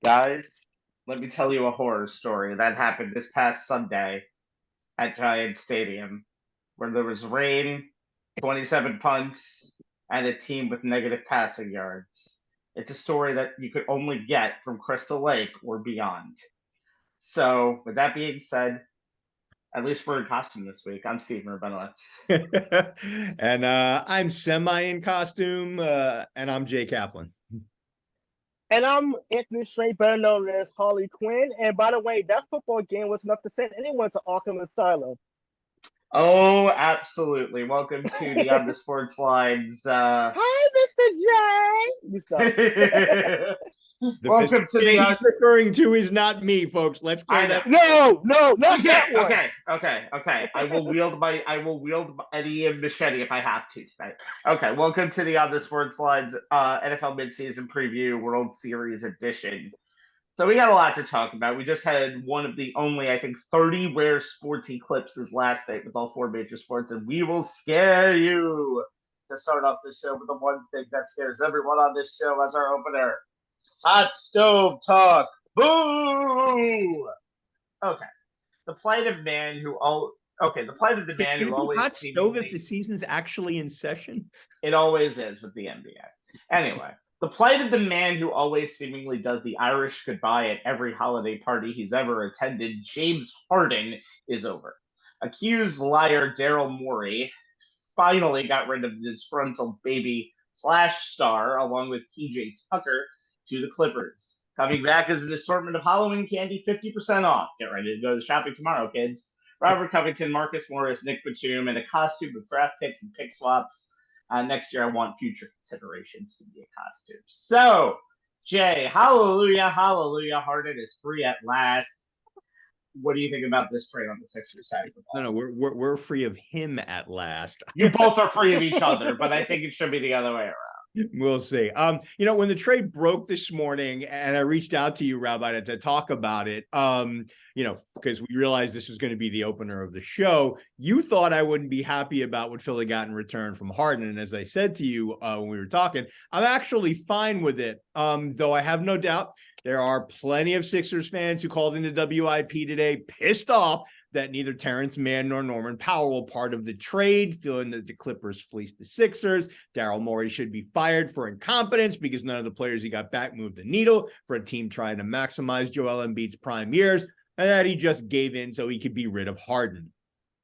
Guys, let me tell you a horror story that happened this past Sunday at Giant Stadium, where there was rain, 27 punts, and a team with negative passing yards. It's a story that you could only get from Crystal Lake or beyond. So, with that being said, at least we're in costume this week. I'm Steve Rabinowitz. And I'm semi in costume, and I'm Jay Kaplan. And I'm Anthony Strait, better known as Harley Quinn. And by the way, that football game was enough to send anyone to Arkham Asylum. Oh, absolutely. Welcome to the On the Sports Lines. Hi, Mr. J. You stop. Welcome to the he's referring to is not me, folks. Let's clear that. No, not that one. Okay. I will wield any machete if I have to tonight. Okay, welcome to the On the Sports Lines NFL midseason preview World Series edition. So we got a lot to talk about. We just had one of the only, I think, 30 rare sports eclipses last night with all four major sports, and we will scare you to start off the show with the one thing that scares everyone on this show as our opener. Hot stove talk. Boo! Okay. The plight of man who the plight of the man who always hot stove if the season's actually in session. It always is with the NBA. Anyway, the plight of the man who always seemingly does the Irish goodbye at every holiday party he's ever attended, James Harden, is over. Accused liar Daryl Morey finally got rid of the disgruntled baby slash star along with PJ Tucker to the Clippers. Coming back as an assortment of Halloween candy, 50% off. Get ready to go shopping tomorrow, kids. Robert Covington, Marcus Morris, Nick Batum, and a costume with draft picks and pick swaps. Next year, I want future considerations to be a costume. So, Jay, hallelujah, Harden is free at last. What do you think about this trade on the Sixers side of the ball? No, we're free of him at last. You both are free of each other, but I think it should be the other way around. We'll see. When the trade broke this morning and I reached out to you, Rabbi, to talk about it, because we realized this was going to be the opener of the show, you thought I wouldn't be happy about what Philly got in return from Harden. And as I said to you when we were talking, I'm actually fine with it, though I have no doubt there are plenty of Sixers fans who called into WIP today pissed off that neither Terrence Mann nor Norman Powell were part of the trade, feeling that the Clippers fleeced the Sixers. Daryl Morey should be fired for incompetence because none of the players he got back moved the needle for a team trying to maximize Joel Embiid's prime years, and that he just gave in so he could be rid of Harden.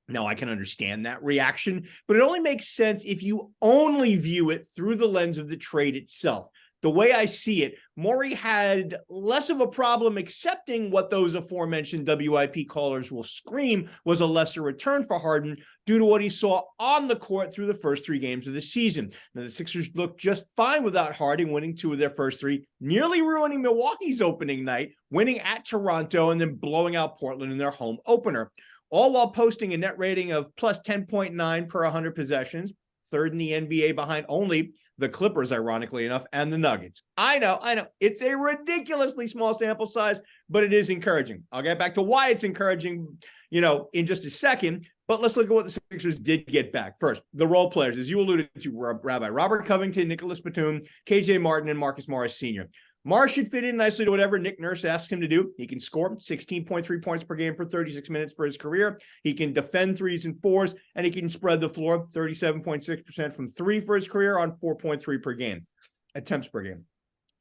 Now, I can understand that reaction, but it only makes sense if you only view it through the lens of the trade itself. The way I see it, Morey had less of a problem accepting what those aforementioned WIP callers will scream was a lesser return for Harden due to what he saw on the court through the first three games of the season. Now, the Sixers looked just fine without Harden, winning two of their first three, nearly ruining Milwaukee's opening night, winning at Toronto, and then blowing out Portland in their home opener, all while posting a net rating of plus 10.9 per 100 possessions, third in the NBA behind only the Clippers, ironically enough, and the Nuggets. I know. It's a ridiculously small sample size, but it is encouraging. I'll get back to why it's encouraging, in just a second. But let's look at what the Sixers did get back. First, the role players, as you alluded to, Rabbi, Robert Covington, Nicholas Batum, KJ Martin, and Marcus Morris Sr. Morris should fit in nicely to whatever Nick Nurse asks him to do. He can score 16.3 points per game for 36 minutes for his career. He can defend threes and fours, and he can spread the floor 37.6% from three for his career on 4.3 per game, attempts per game.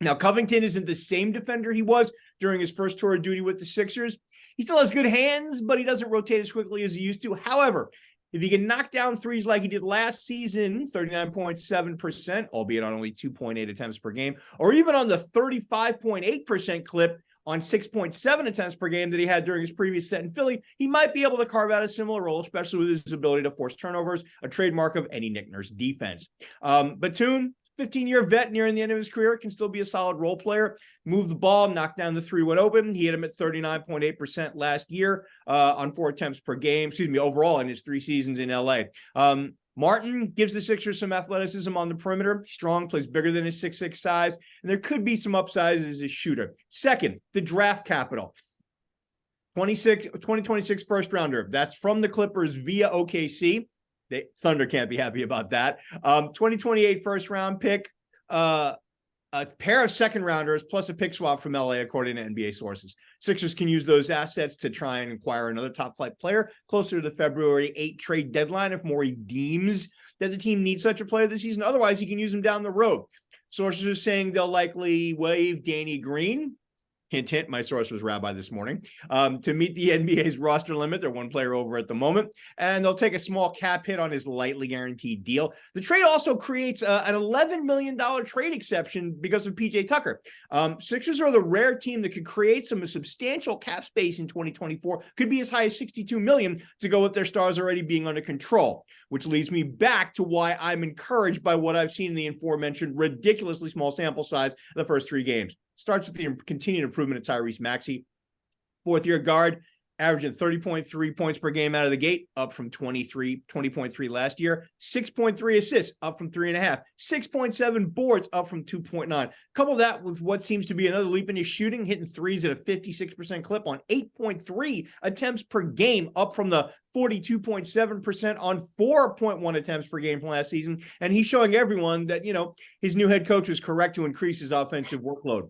Now, Covington isn't the same defender he was during his first tour of duty with the Sixers. He still has good hands, but he doesn't rotate as quickly as he used to. However, if he can knock down threes like he did last season, 39.7%, albeit on only 2.8 attempts per game, or even on the 35.8% clip on 6.7 attempts per game that he had during his previous set in Philly, he might be able to carve out a similar role, especially with his ability to force turnovers, a trademark of any Nick Nurse defense. Batum, 15-year vet nearing the end of his career, can still be a solid role player. Move the ball, knock down the three when open. He hit him at 39.8% last year on 4 attempts per game, overall in his 3 seasons in LA. Martin gives the Sixers some athleticism on the perimeter. Strong, plays bigger than his 6'6" size, and there could be some upsides as a shooter. Second, the draft capital. 2026 first rounder. That's from the Clippers via OKC. Thunder can't be happy about that. 2028 first round pick a pair of second rounders plus a pick swap from LA, according to NBA sources. Sixers can use those assets to try and acquire another top flight player closer to the February 8 trade deadline if Morey deems that the team needs such a player this season. Otherwise, he can use them down the road. Sources are saying they'll likely waive Danny Green. Hint, hint, my source was Rabbi this morning, to meet the NBA's roster limit. They're one player over at the moment, and they'll take a small cap hit on his lightly guaranteed deal. The trade also creates an $11 million trade exception because of PJ Tucker. Sixers are the rare team that could create some substantial cap space in 2024, could be as high as $62 million to go with their stars already being under control, which leads me back to why I'm encouraged by what I've seen in the aforementioned ridiculously small sample size of the first 3 games. Starts with the continued improvement of Tyrese Maxey. Fourth-year guard, averaging 30.3 points per game out of the gate, up from 20.3 last year. 6.3 assists, up from 3.5. 6.7 boards, up from 2.9. Couple that with what seems to be another leap in his shooting, hitting threes at a 56% clip on 8.3 attempts per game, up from the 42.7% on 4.1 attempts per game from last season. And he's showing everyone that, his new head coach was correct to increase his offensive workload.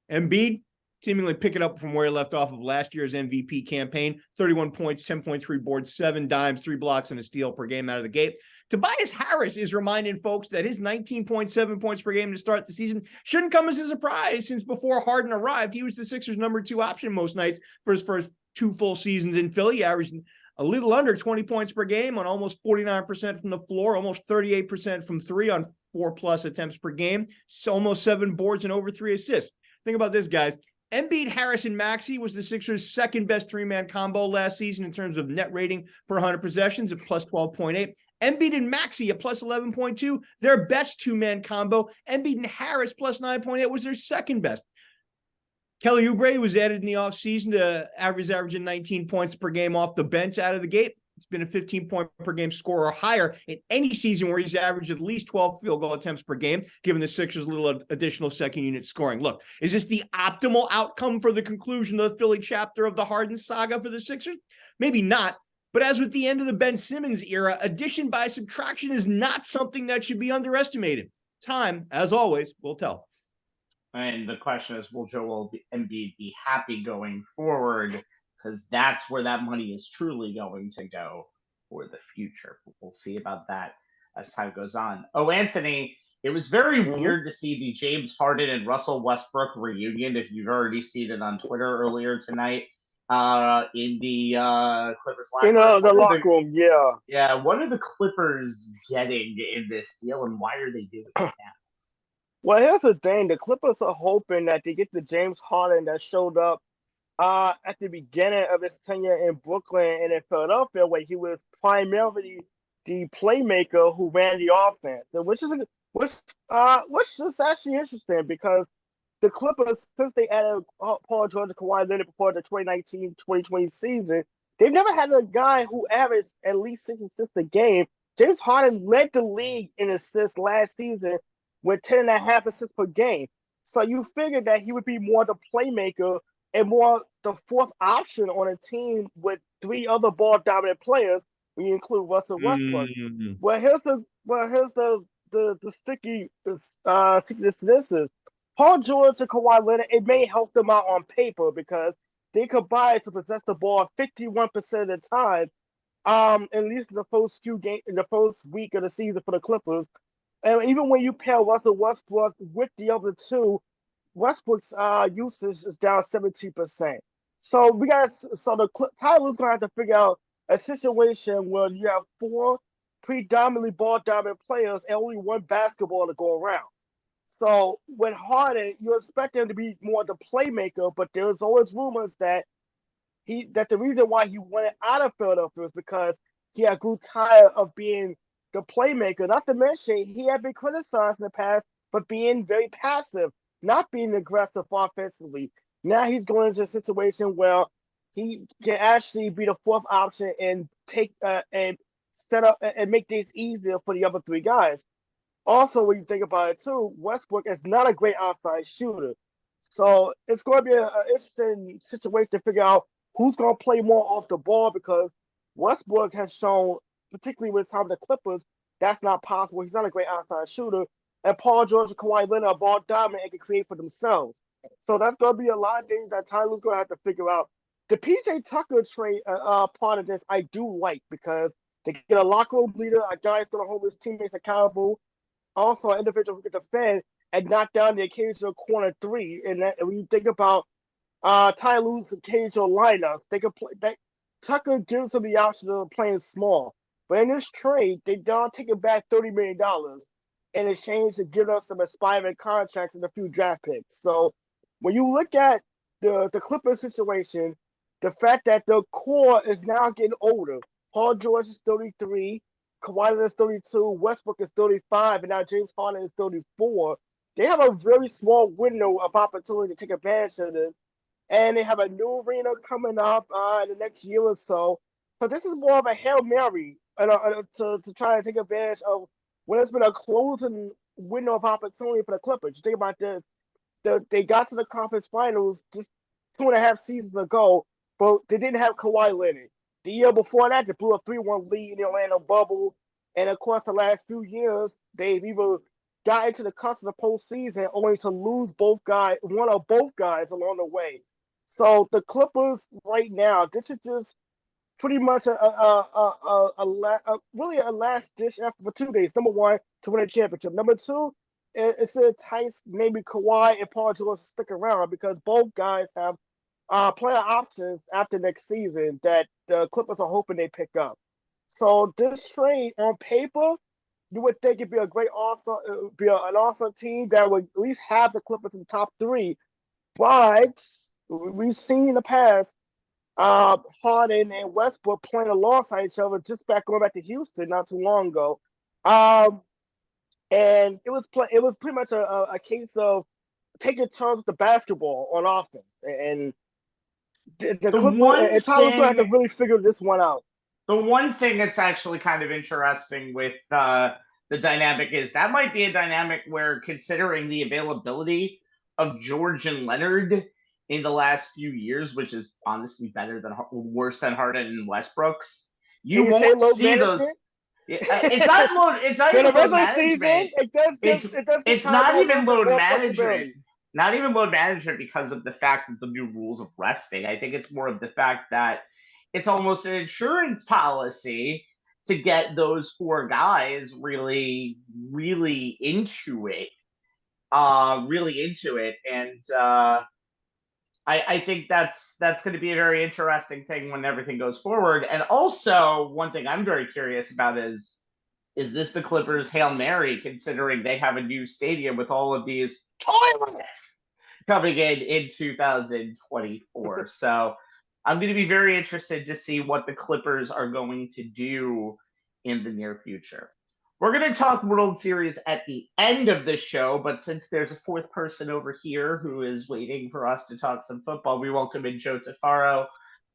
Embiid seemingly pick it up from where he left off of last year's MVP campaign. 31 points, 10.3 boards, 7 dimes, 3 blocks, and a steal per game out of the gate. Tobias Harris is reminding folks that his 19.7 points per game to start the season shouldn't come as a surprise, since before Harden arrived, he was the Sixers' number 2 option most nights for his first 2 full seasons in Philly, averaging a little under 20 points per game on almost 49% from the floor, almost 38% from 3 on 4+ attempts per game, so almost 7 boards and over 3 assists. Think about this, guys. Embiid, Harris, and Maxey was the Sixers' second best 3-man combo last season in terms of net rating per 100 possessions at plus 12.8. Embiid and Maxey at plus 11.2, their best 2-man combo. Embiid and Harris plus 9.8 was their second best. Kelly Oubre was added in the offseason to averaging 19 points per game off the bench out of the gate. It's been a 15-point per game scorer or higher in any season where he's averaged at least 12 field goal attempts per game, given the Sixers' little additional second unit scoring. Look, is this the optimal outcome for the conclusion of the Philly chapter of the Harden saga for the Sixers? Maybe not. But as with the end of the Ben Simmons era, addition by subtraction is not something that should be underestimated. Time, as always, will tell. And the question is, will Joel Embiid be happy going forward? Because that's where that money is truly going to go for the future. We'll see about that as time goes on. Oh, Anthony, it was very weird to see the James Harden and Russell Westbrook reunion, if you've already seen it on Twitter earlier tonight, in the Clippers locker room. The locker room, yeah. Yeah, what are the Clippers getting in this deal, and why are they doing it now? Well, here's the thing. The Clippers are hoping that they get the James Harden that showed up at the beginning of his tenure in Brooklyn and in Philadelphia, where he was primarily the playmaker who ran the offense, which is actually interesting because the Clippers, since they added Paul George and Kawhi Leonard before the 2019-2020 season, they've never had a guy who averaged at least 6 assists a game. James Harden led the league in assists last season with 10.5 assists per game. So you figured that he would be more the playmaker and more the fourth option on a team with 3 other ball dominant players when you include Russell Westbrook. Well, here's the sticky this is. Paul George and Kawhi Leonard, it may help them out on paper because they combine to possess the ball 51% of the time, at least in the first few games in the first week of the season for the Clippers. And even when you pair Russell Westbrook with the other two, Westbrook's usage is down 17%. So Tyler's gonna have to figure out a situation where you have 4 predominantly ball dominant players and only 1 basketball to go around. So with Harden, you expect him to be more the playmaker, but there's always rumors that the reason why he wanted out of Philadelphia is because he had grew tired of being the playmaker. Not to mention, he had been criticized in the past for being very passive, not being aggressive offensively. Now he's going into a situation where he can actually be the fourth option and take and set up and make things easier for the other 3 guys. Also, when you think about it too, Westbrook is not a great outside shooter. So it's going to be an interesting situation to figure out who's going to play more off the ball because Westbrook has shown, particularly with some of the Clippers, that's not possible. He's not a great outside shooter. and Paul George and Kawhi Leonard are ball dominant and can create for themselves. So that's going to be a lot of things that Ty Lue's going to have to figure out. The PJ Tucker trade part of this I do like because they get a locker room leader, a guy who's going to hold his teammates accountable, also an individual who can defend and knock down the occasional corner three. And when you think about Ty Lue's occasional lineups, they can play. Tucker gives them the option of playing small. But in this trade, they don't take it back $30 million in exchange to give us some aspiring contracts and a few draft picks. So when you look at the Clippers situation, the fact that the core is now getting older. Paul George is 33, Kawhi Leonard is 32, Westbrook is 35, and now James Harden is 34. They have a very small window of opportunity to take advantage of this. And they have a new arena coming up in the next year or so. So this is more of a Hail Mary to try to take advantage of when it's been a closing window of opportunity for the Clippers. You think about this. They got to the conference finals just 2.5 seasons ago, but they didn't have Kawhi Leonard. The year before that, they blew a 3-1 lead in the Orlando bubble. And of course, the last few years, they've either got into the cusp of the postseason only to lose one or both guys along the way. So the Clippers right now, this is just pretty much really a last ditch effort for 2 days. Number one, to win a championship. Number two, it's to entice maybe Kawhi and Paul George to stick around because both guys have player options after next season that the Clippers are hoping they pick up. So this trade on paper, you would think it'd be a great awesome, an awesome team that would at least have the Clippers in the top three. But we've seen in the past Harden and Westbrook playing alongside each other going back to Houston not too long ago. And it was pretty much a case of taking turns with the basketball on offense. And the Clippers and Tyler's going to have to really figure this one out. The one thing that's actually kind of interesting with the dynamic is that might be a dynamic where, considering the availability of George and Leonard in the last few years, which is honestly worse than Harden and Westbrook's, you won't see those. It's not even load management. It's not even load management. Not even load management because of the fact of the new rules of resting. I think it's more of the fact that it's almost an insurance policy to get those four guys really, really into it. And I think that's going to be a very interesting thing when everything goes forward. And also, one thing I'm very curious about is this the Clippers' Hail Mary, considering they have a new stadium with all of these toilets coming in 2024. So I'm going to be very interested to see what the Clippers are going to do in the near future. We're going to talk World Series at the end of the show, but since there's a fourth person over here who is waiting for us to talk some football, we welcome in Joe Tufaro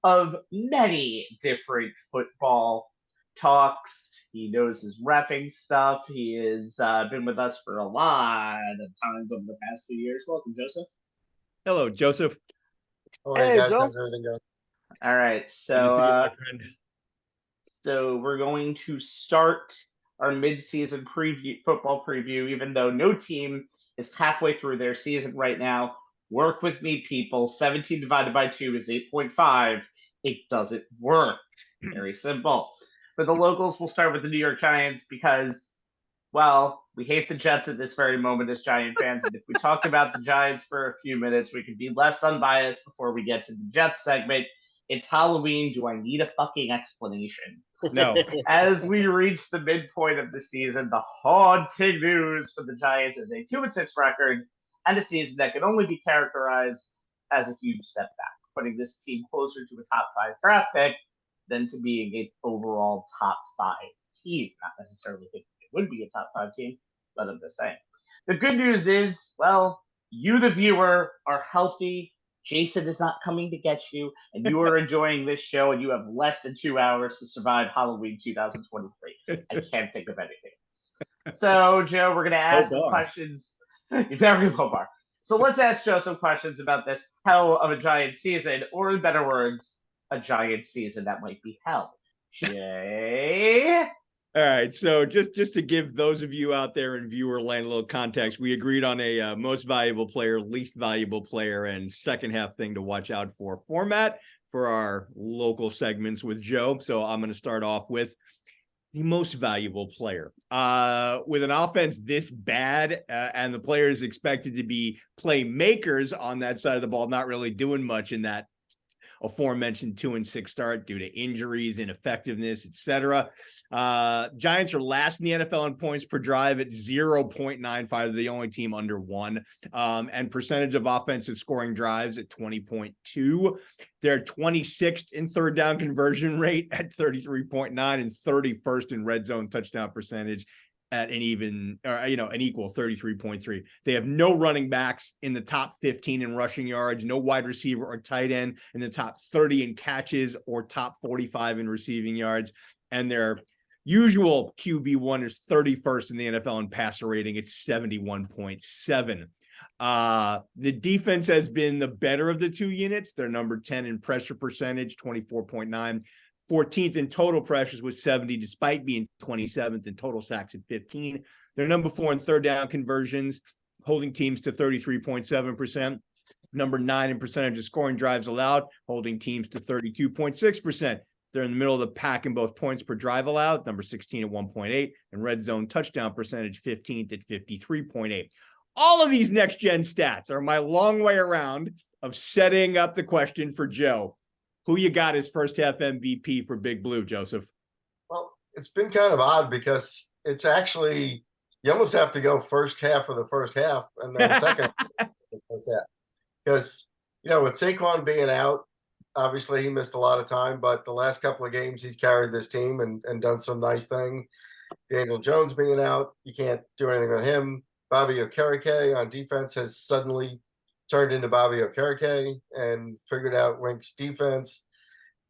of many different football talks. He knows his reffing stuff. He has been with us for a lot of times over the past few years. Welcome, Joseph. Hello, Joseph. Oh, hey, guys. How's everything going? All right. So we're going to start our mid-season football preview, even though no team is halfway through their season right now. Work with me, people. 17 divided by 2 is 8.5. It doesn't work. Very simple. For the locals, we'll start with the New York Giants because, well, we hate the Jets at this very moment as Giant fans. And if we talk about the Giants for a few minutes, we can be less unbiased before we get to the Jets segment. It's Halloween. Do I need a fucking explanation? No. As we reach the midpoint of the season, the haunting news for the Giants is a 2-6 record and a season that can only be characterized as a huge step back, putting this team closer to a top 5 draft pick than to being an overall top 5 team. Not necessarily thinking it would be a top 5 team, but I'm just saying. The good news is, well, you, the viewer, are healthy. Jason is not coming to get you, and you are enjoying this show, and you have less than 2 hours to survive Halloween 2023. I can't think of anything else. So, Joe, we're going to ask some questions. Very low bar. So let's ask Joe some questions about this hell of a Giant season, or in better words, a Giant season that might be hell. Jay? All right, so just to give those of you out there in viewer land a little context, we agreed on a most valuable player, least valuable player, and second half thing to watch out for format for our local segments with Joe. So I'm going to start off with the most valuable player. With an offense this bad and the players expected to be playmakers on that side of the ball, not really doing much in that aforementioned 2-6 start due to injuries, ineffectiveness, etc. Giants are last in the NFL in points per drive at 0.95. They're the only team under 1. And percentage of offensive scoring drives at 20.2. They're 26th in third down conversion rate at 33.9 and 31st in red zone touchdown percentage at an equal 33.3. They have no running backs in the top 15 in rushing yards, no wide receiver or tight end in the top 30 in catches or top 45 in receiving yards. And their usual QB1 is 31st in the NFL in passer rating. It's 71.7. The defense has been the better of the two units. They're number 10 in pressure percentage, 24.9. 14th in total pressures with 70, despite being 27th in total sacks at 15. They're number 4 in third down conversions, holding teams to 33.7%. Number 9 in percentage of scoring drives allowed, holding teams to 32.6%. They're in the middle of the pack in both points per drive allowed, number 16 at 1.8, and red zone touchdown percentage 15th at 53.8. All of these next-gen stats are my long way around of setting up the question for Joe. Who you got as first half MVP for Big Blue, Joseph? Well, it's been kind of odd because it's actually, you almost have to go first half of the first half and then second half of the first half. Because, with Saquon being out, obviously he missed a lot of time, but the last couple of games he's carried this team and done some nice things. Daniel Jones being out, you can't do anything with him. Bobby Okereke on defense has suddenly turned into Bobby Okereke and figured out Wink's defense.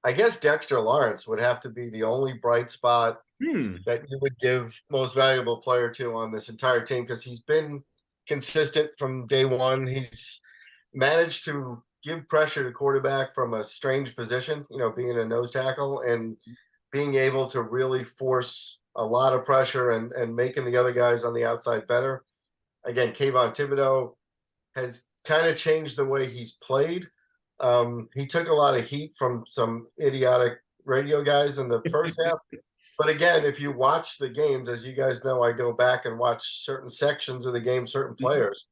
I guess Dexter Lawrence would have to be the only bright spot that you would give most valuable player to on this entire team because he's been consistent from day one. He's managed to give pressure to quarterback from a strange position, being a nose tackle and being able to really force a lot of pressure and making the other guys on the outside better. Again, Kayvon Thibodeau has kind of changed the way he's played. He took a lot of heat from some idiotic radio guys in the first half. But again, if you watch the games, as you guys know, I go back and watch certain sections of the game, certain players.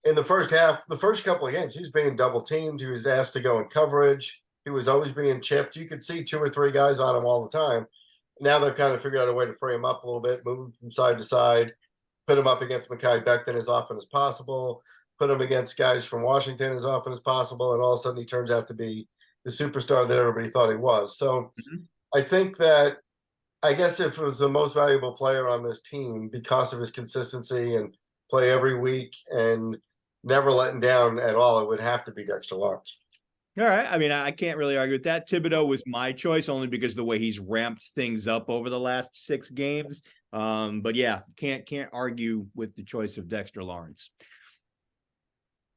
In the first half, the first couple of games, he was being double teamed. He was asked to go in coverage. He was always being chipped. You could see 2 or 3 guys on him all the time. Now they've kind of figured out a way to free him up a little bit, move him from side to side, put him up against Mekhi Becton as often as possible, put him against guys from Washington as often as possible, and all of a sudden he turns out to be the superstar that everybody thought he was. So I think that, I guess if it was the most valuable player on this team because of his consistency and play every week and never letting down at all, it would have to be Dexter Lawrence. All right. I mean, I can't really argue with that. Thibodeau was my choice only because of the way he's ramped things up over the last 6 games. But yeah, can't argue with the choice of Dexter Lawrence.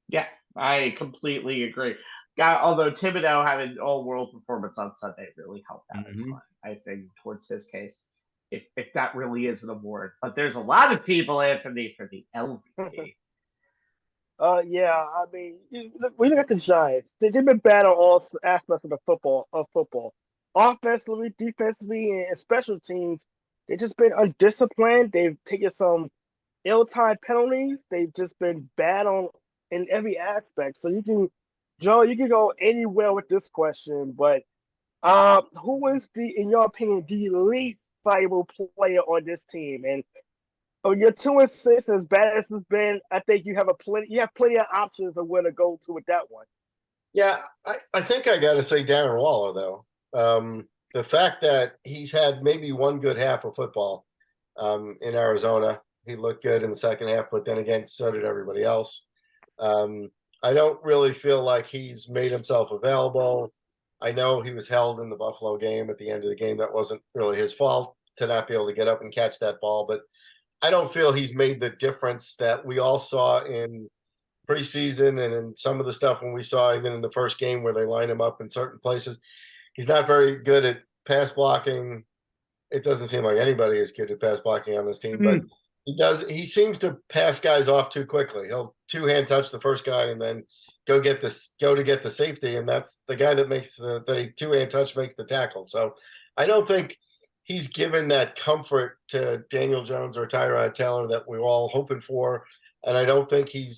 Yeah, I completely agree. Although Thibodeau having an all-world performance on Sunday really helped out, I think, towards his case, if that really is an award. But there's a lot of people, Anthony, for the LVP. Yeah, I mean, we look at the Giants. They've been bad on all aspects of football. Offensively, defensively, and special teams. They've just been undisciplined. They've taken some ill-timed penalties. They've just been bad in every aspect. So Joe, you can go anywhere with this question, but who is in your opinion, the least valuable player on this team? And your 2-6, as bad as it's been, I think you have plenty of options of where to go to with that one. Yeah, I think I got to say Darren Waller, though. The fact that he's had maybe one good half of football in Arizona, he looked good in the second half, but then again, so did everybody else. I don't really feel like he's made himself available. I know he was held in the Buffalo game at the end of the game. That wasn't really his fault to not be able to get up and catch that ball, but I don't feel he's made the difference that we all saw in preseason and in some of the stuff when we saw even in the first game where they line him up in certain places. He's not very good at pass blocking. it doesn't seem like anybody is good at pass blocking on this team, but he seems to pass guys off too quickly. He'll two-hand touch the first guy and then go to get the safety, and that's the guy that makes the two-hand touch makes the tackle. So I don't think he's given that comfort to Daniel Jones or Tyrod Taylor that we were all hoping for, and I don't think he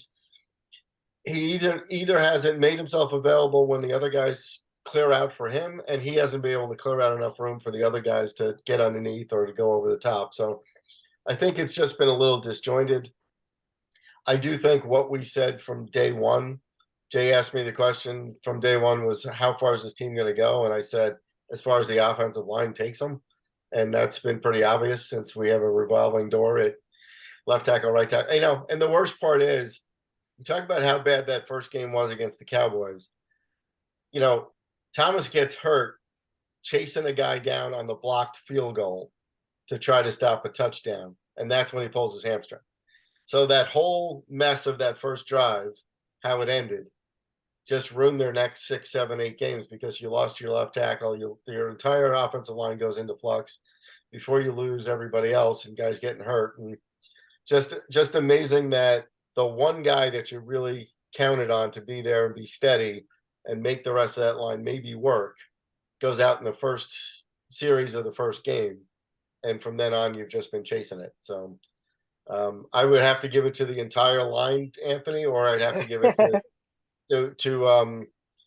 either hasn't made himself available when the other guys clear out for him, and he hasn't been able to clear out enough room for the other guys to get underneath or to go over the top. So I think it's just been a little disjointed. I do think what we said from day one, Jay asked me the question from day one was, how far is this team going to go? And I said, as far as the offensive line takes them. And that's been pretty obvious since we have a revolving door at left tackle, right tackle. And the worst part is, you talk about how bad that first game was against the Cowboys. Thomas gets hurt chasing a guy down on the blocked field goal to try to stop a touchdown. And that's when he pulls his hamstring. So that whole mess of that first drive, how it ended, just ruined their next 6, 7, 8 games because you lost your left tackle. Your entire offensive line goes into flux before you lose everybody else and guys getting hurt. And just amazing that the one guy that you really counted on to be there and be steady and make the rest of that line maybe work goes out in the first series of the first game. And from then on, you've just been chasing it. So I would have to give it to the entire line, Anthony, or I'd have to give it to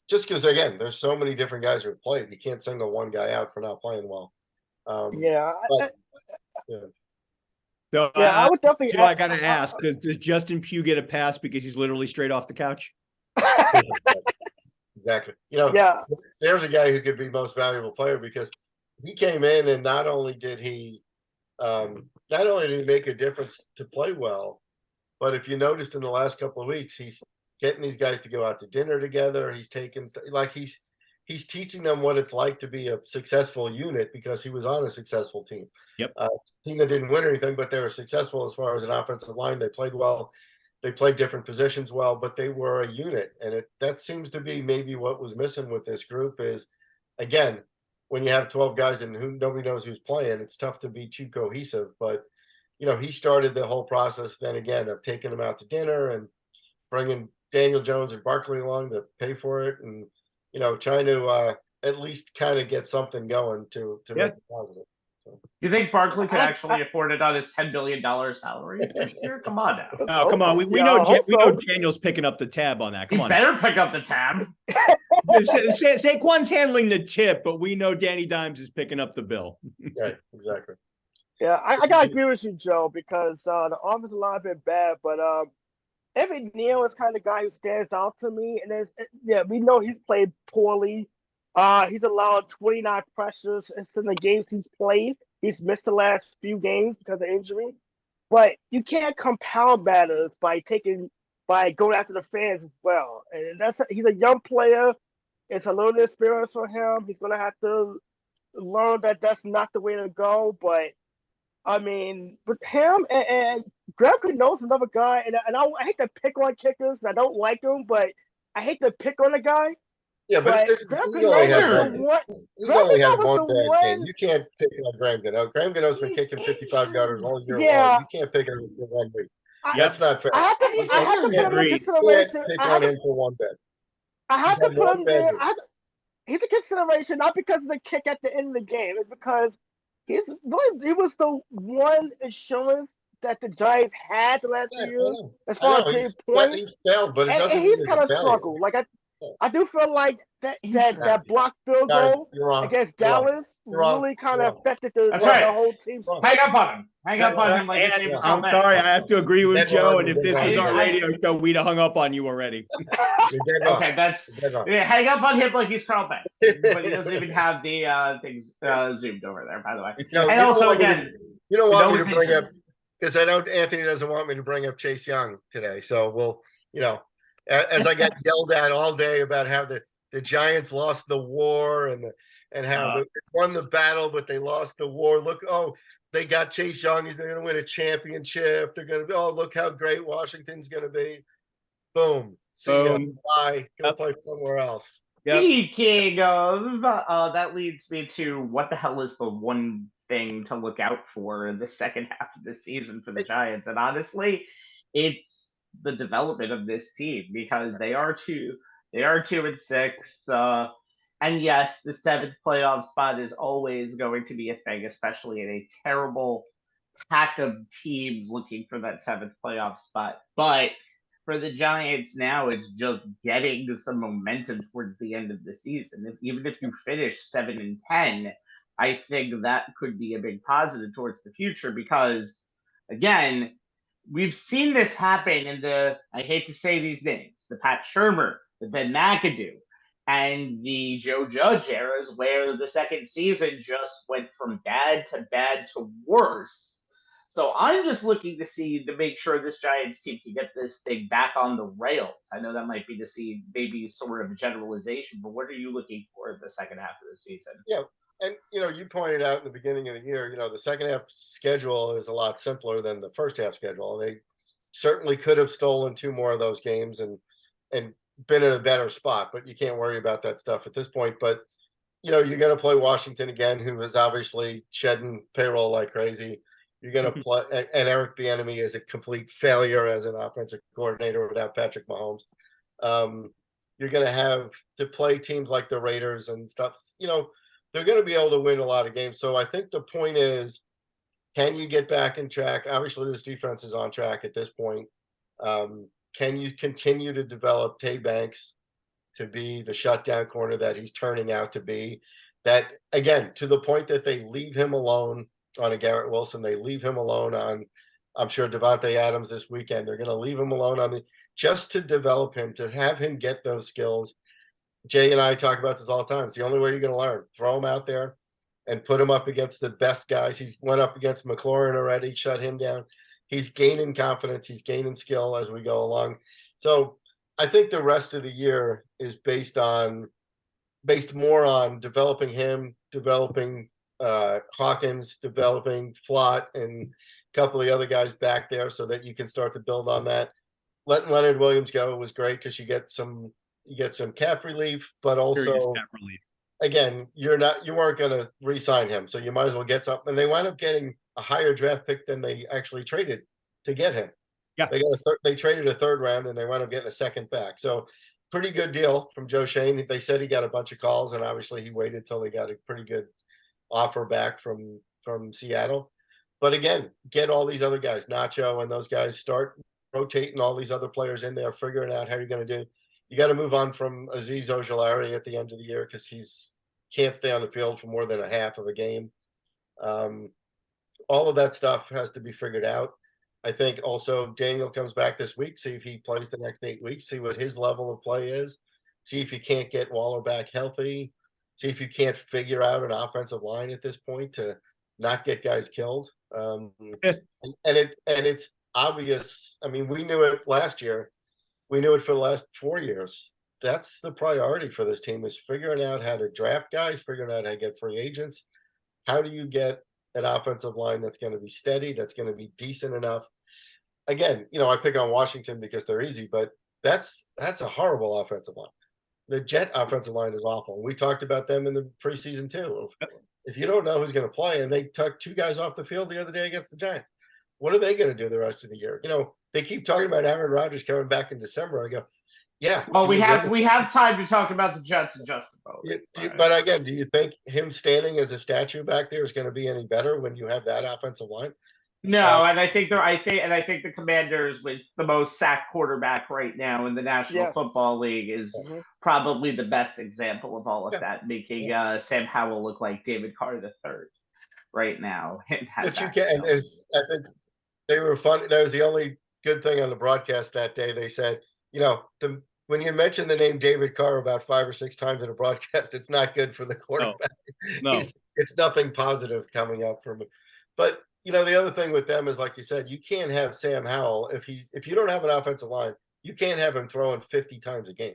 just because, again, there's so many different guys who have played. You can't single one guy out for not playing well. I would definitely. I got to ask: does Justin Pugh get a pass because he's literally straight off the couch? Exactly. There's a guy who could be most valuable player because he came in and not only did he make a difference to play well, but if you noticed in the last couple of weeks, he's getting these guys to go out to dinner together. He's he's teaching them what it's like to be a successful unit because he was on a successful team. Yep. Team that didn't win anything, but they were successful as far as an offensive line. They played well. They played different positions well, but they were a unit. And that seems to be maybe what was missing with this group is, again, when you have 12 guys and nobody knows who's playing, it's tough to be too cohesive. But, he started the whole process then again of taking them out to dinner and bringing Daniel Jones and Barkley along to pay for it and, trying to at least kind of get something going to make it positive. So. You think Barkley could actually afford it on his $10 billion salary this year? Come on now. Oh, come on. We know Daniel's picking up the tab on that. Come on. Better pick up the tab. Saquon's handling the tip, but we know Danny Dimes is picking up the bill. Right, exactly. Yeah, I gotta agree with you, Joe, because the offensive line has been bad, but Evan Neal is kind of the guy who stands out to me, and we know he's played poorly. He's allowed 29 pressures in the games he's played. He's missed the last few games because of injury. But you can't compound matters by going after the fans as well. And he's a young player. It's a little experience for him. He's gonna have to learn that that's not the way to go. But I mean, with him and Graham Cano's another guy, and I hate to pick on kickers. I don't like him, but I hate to pick on the guy. Yeah, but he only had one bad game. You can't pick on Graham Gano. Graham Gano's been kicking 55-yarders all year long. You can't pick on him for 1 week. That's not fair. I have to put him in consideration. Pick on him for one bad. I have to put him there. He's a consideration not because of the kick at the end of the game. It's because he was the one insurance that the Giants had the last few years as far as getting points. He's kind of struggled. I do feel like that blocked field goal against Dallas really kind of affected the whole team. Hang up on him. I'm sorry, I have to agree with Joe. And if this was our radio show, we'd have hung up on you already. Okay, hang up on him like he's Carl Banks, but he doesn't even have the things zoomed over there. By the way, and also again, you don't want me to bring up because I know Anthony doesn't want me to bring up Chase Young today. So we'll, as I got yelled at all day about how the Giants lost the war and how they won the battle, but they lost the war. Look, they got Chase Young. They're going to win a championship. They're going to look how great Washington's going to be. Boom. See you. Bye. Go play somewhere else. Speaking of, that leads me to what the hell is the one thing to look out for in the second half of the season for the Giants. And honestly, it's the development of this team because they are 2-6. And yes, the seventh playoff spot is always going to be a thing, especially in a terrible pack of teams looking for that seventh playoff spot. But for the Giants now, it's just getting some momentum towards the end of the season. Even if you finish 7-10, I think that could be a big positive towards the future because, again, we've seen this happen in I hate to say these names, the Pat Shurmur, the Ben McAdoo, and the Joe Judge eras where the second season just went from bad to worse. So I'm just looking to make sure this Giants team can get this thing back on the rails. I know that might be maybe sort of a generalization, but what are you looking for in the second half of the season? Yeah. And, you pointed out in the beginning of the year, the second half schedule is a lot simpler than the first half schedule. They certainly could have stolen 2 more of those games and been in a better spot, but you can't worry about that stuff at this point. But, you're going to play Washington again, who is obviously shedding payroll like crazy. You're going to play, and Eric Bieniemy is a complete failure as an offensive coordinator without Patrick Mahomes. You're going to have to play teams like the Raiders and stuff. They're going to be able to win a lot of games. So I think the point is, can you get back in track? Obviously, this defense is on track at this point. Can you continue to develop Tay Banks to be the shutdown corner that he's turning out to be? That, again, to the point that they leave him alone on a Garrett Wilson. They leave him alone on, I'm sure, Devontae Adams this weekend. They're going to leave him alone on just to develop him, to have him get those skills. Jay and I talk about this all the time. It's the only way you're going to learn. Throw him out there and put him up against the best guys. He's went up against McLaurin already, shut him down. He's gaining confidence. He's gaining skill as we go along. So I think the rest of the year is based more on developing him, developing Hawkins, developing Flott and a couple of the other guys back there so that you can start to build on that. Letting Leonard Williams go was great because you get some cap relief, but also cap relief. Again, you weren't going to re-sign him, so you might as well get something. And they wound up getting a higher draft pick than they actually traded to get him. Yeah, they traded a third round and they wound up getting a second back. So pretty good deal from Joe Schoen. They said he got a bunch of calls, and obviously he waited till they got a pretty good offer back from Seattle. But again, get all these other guys, Nacho and those guys, start rotating all these other players in there, figuring out how you're going to do. You got to move on from Azeez Ojulari at the end of the year because he's can't stay on the field for more than a half of a game. All of that stuff has to be figured out. I think also Daniel comes back this week, see if he plays the next 8 weeks, see what his level of play is, see if you can't get Waller back healthy, see if you can't figure out an offensive line at this point to not get guys killed. And it's obvious. I mean, we knew it last year. We knew it for the last 4 years. That's the priority for this team, is figuring out how to draft guys, figuring out how to get free agents. How do you get an offensive line that's going to be steady, that's going to be decent enough? Again, I pick on Washington because they're easy, but that's a horrible offensive line. The Jet offensive line is awful. We talked about them in the preseason too. If you don't know who's going to play, and they took 2 guys off the field the other day against the Giants, what are they going to do the rest of the year? They keep talking about Aaron Rodgers coming back in December. I go, yeah. Well, we have time to talk about the Jets and Justin Bowden. But again, do you think him standing as a statue back there is going to be any better when you have that offensive line? No, and I think the Commanders with the most sacked quarterback right now in the National Football League is probably the best example of all of that, making Sam Howell look like David Carr III right now. But you can, I think they were fun. That was the only good thing on the broadcast that day. They said, when you mention the name David Carr about 5 or 6 times in a broadcast, it's not good for the quarterback. No. It's nothing positive coming up from him. But the other thing with them is, like you said, you can't have Sam Howell if you don't have an offensive line. You can't have him throwing 50 times a game.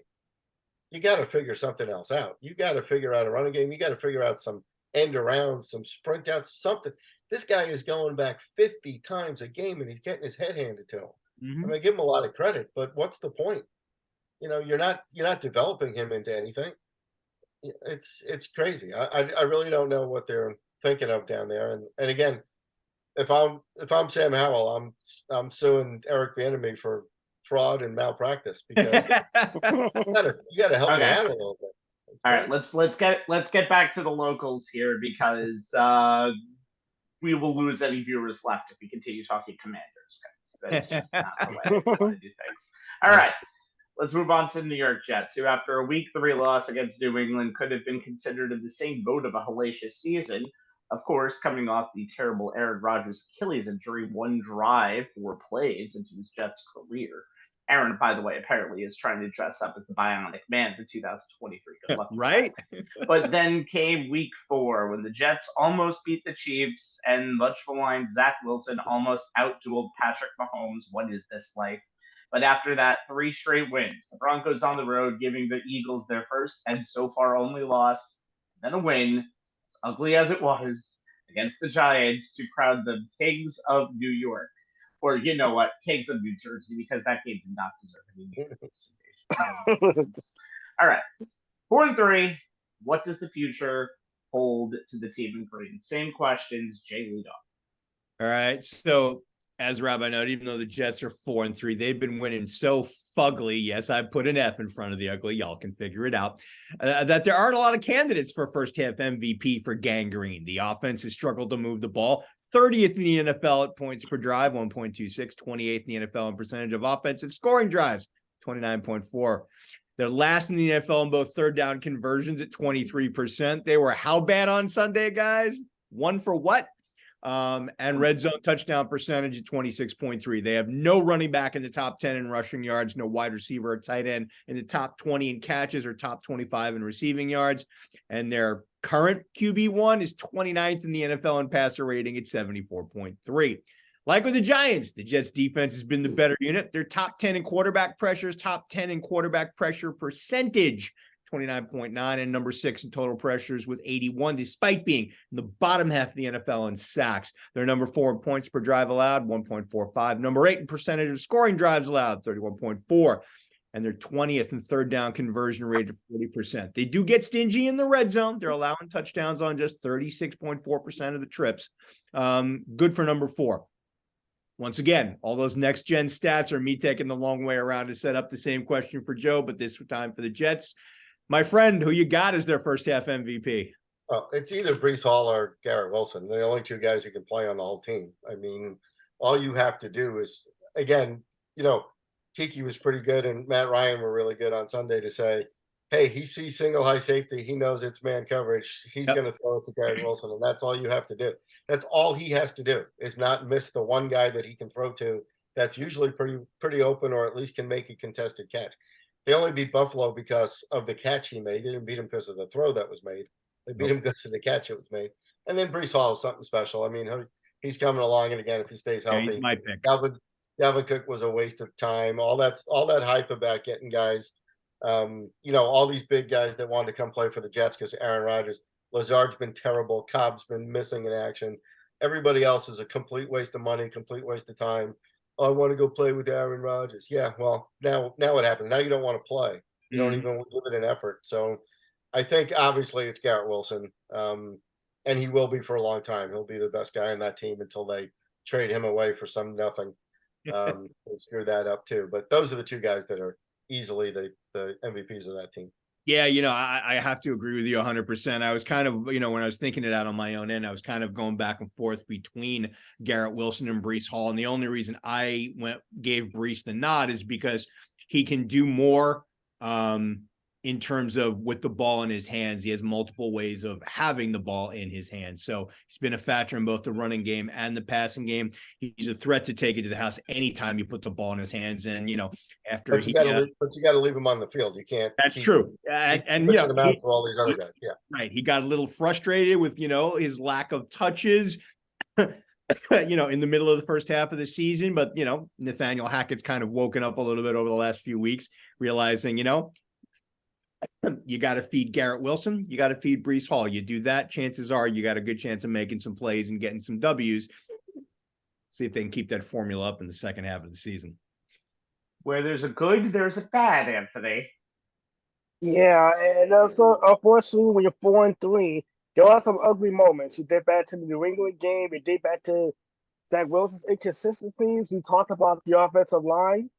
You got to figure something else out. You got to figure out a running game. You got to figure out some end around, some sprint outs, something. This guy is going back 50 times a game and he's getting his head handed to him. Mm-hmm. I mean, I give him a lot of credit, but what's the point? You're not developing him into anything. It's crazy. I really don't know what they're thinking of down there. And again, if I'm Sam Howell, I'm suing Eric Bieniemy for fraud and malpractice because you gotta help me Okay. out a little bit. All right, let's get back to the locals here because we will lose any viewers left if we continue talking Commanders. That's just not the way I want to do things. All right, let's move on to the New York Jets, who after a Week 3 loss against New England could have been considered in the same boat of a hellacious season. Of course, coming off the terrible Aaron Rodgers Achilles injury, 1 drive, 4 plays into his Jets career. Aaron, by the way, apparently is trying to dress up as the Bionic Man for 2023. Good luck. Right? But then came Week 4 when the Jets almost beat the Chiefs and much maligned Zach Wilson almost outdueled Patrick Mahomes. What is this like? But after that, 3 straight wins. The Broncos on the road, giving the Eagles their first and so far only loss, then a win, as ugly as it was, against the Giants to crown the Kings of New York. Or you know what, Kings of New Jersey, because that game did not deserve any. All right, 4-3. What does the future hold to the team in green? Same questions, Jay lead off. All right. So as Rabbi noted, even though the Jets are 4-3, they've been winning so fugly. Yes, I put an F in front of the ugly. Y'all can figure it out. That there aren't a lot of candidates for first half MVP for gangrene. The offense has struggled to move the ball. 30th in the NFL at points per drive, 1.26, 28th in the NFL in percentage of offensive scoring drives, 29.4. They're last in the NFL in both third down conversions at 23%. They were how bad on Sunday, guys? 1 for what? And red zone touchdown percentage at 26.3. They have no running back in the top 10 in rushing yards, no wide receiver or tight end in the top 20 in catches or top 25 in receiving yards. And their current QB1 is 29th in the NFL in passer rating at 74.3. Like with the Giants, the Jets defense has been the better unit. They're top 10 in quarterback pressures, top 10 in quarterback pressure percentage, 29.9, and number 6 in total pressures with 81, despite being in the bottom half of the NFL in sacks. They're number 4 in points per drive allowed, 1.45. Number 8 in percentage of scoring drives allowed, 31.4. And they're 20th in third down conversion rate of 40%. They do get stingy in the red zone. They're allowing touchdowns on just 36.4% of the trips. Good for number 4. Once again, all those next-gen stats are me taking the long way around to set up the same question for Joe, but this time for the Jets. My friend, who you got as their first half MVP? Well, it's either Breece Hall or Garrett Wilson. They're the only 2 guys who can play on the whole team. I mean, all you have to do is, again, Tiki was pretty good and Matt Ryan were really good on Sunday to say, hey, he sees single high safety. He knows it's man coverage. He's going to throw it to Garrett Wilson, and that's all you have to do. That's all he has to do is not miss the one guy that he can throw to that's usually pretty open or at least can make a contested catch. They only beat Buffalo because of the catch he made. They didn't beat him because of the throw that was made. They beat him because of the catch that was made. And then Breece Hall is something special. I mean, he's coming along, and again, if he stays healthy, he's my pick. Dalvin Cook was a waste of time. All that hype about getting guys, all these big guys that wanted to come play for the Jets because Aaron Rodgers, Lazard's been terrible, Cobb's been missing in action. Everybody else is a complete waste of money, complete waste of time. Oh, I want to go play with Aaron Rodgers. Yeah, well, now what happened? Now you don't want to play. You don't even give it an effort. So I think obviously it's Garrett Wilson, and he will be for a long time. He'll be the best guy on that team until they trade him away for some nothing. We'll screw that up too. But those are the 2 guys that are easily the MVPs of that team. Yeah, I have to agree with you 100%. I was kind of, when I was thinking it out on my own end, I was kind of going back and forth between Garrett Wilson and Breece Hall. And the only reason I gave Breece the nod is because he can do more in terms of with the ball in his hands. He has multiple ways of having the ball in his hands. So he's been a factor in both the running game and the passing game. He's a threat to take it to the house anytime you put the ball in his hands. And, after but you got to leave him on the field. You can't. That's true. And him out for all these other guys. Yeah. Right. He got a little frustrated with, his lack of touches, in the middle of the first half of the season. But, Nathaniel Hackett's kind of woken up a little bit over the last few weeks, realizing, you got to feed Garrett Wilson. You got to feed Breece Hall. You do that, chances are you got a good chance of making some plays and getting some W's. See if they can keep that formula up in the second half of the season. Where there's a good, there's a bad, Anthony. Yeah, and so unfortunately, when you're 4-3, there are some ugly moments. You date back to the New England game. You date back to Zach Wilson's inconsistencies. We talked about the offensive line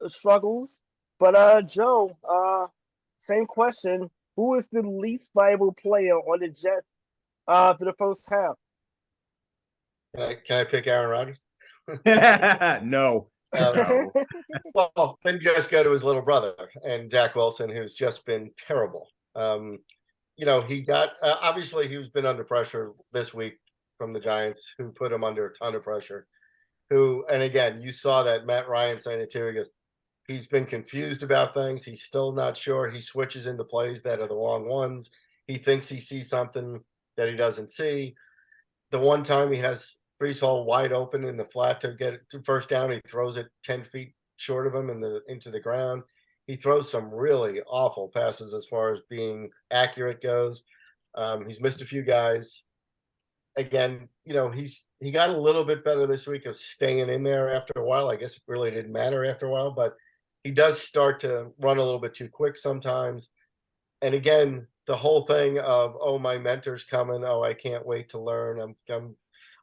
struggles. But Joe, same question. Who is the least viable player on the Jets for the first half? Can I pick Aaron Rodgers? No. No. Well, then just go to his little brother and Zach Wilson, who's just been terrible. He got obviously he's been under pressure this week from the Giants, who put him under a ton of pressure. And again, you saw that Matt Ryan saying it too. He goes, he's been confused about things. He's still not sure. He switches into plays that are the wrong ones. He thinks he sees something that he doesn't see. The one time he has Breece Hall wide open in the flat to get it to first down, he throws it 10 feet short of him into the ground. He throws some really awful passes as far as being accurate goes. He's missed a few guys. Again, he got a little bit better this week of staying in there after a while. I guess it really didn't matter after a while, but he does start to run a little bit too quick sometimes. And again, the whole thing of, oh, my mentor's coming. Oh, I can't wait to learn.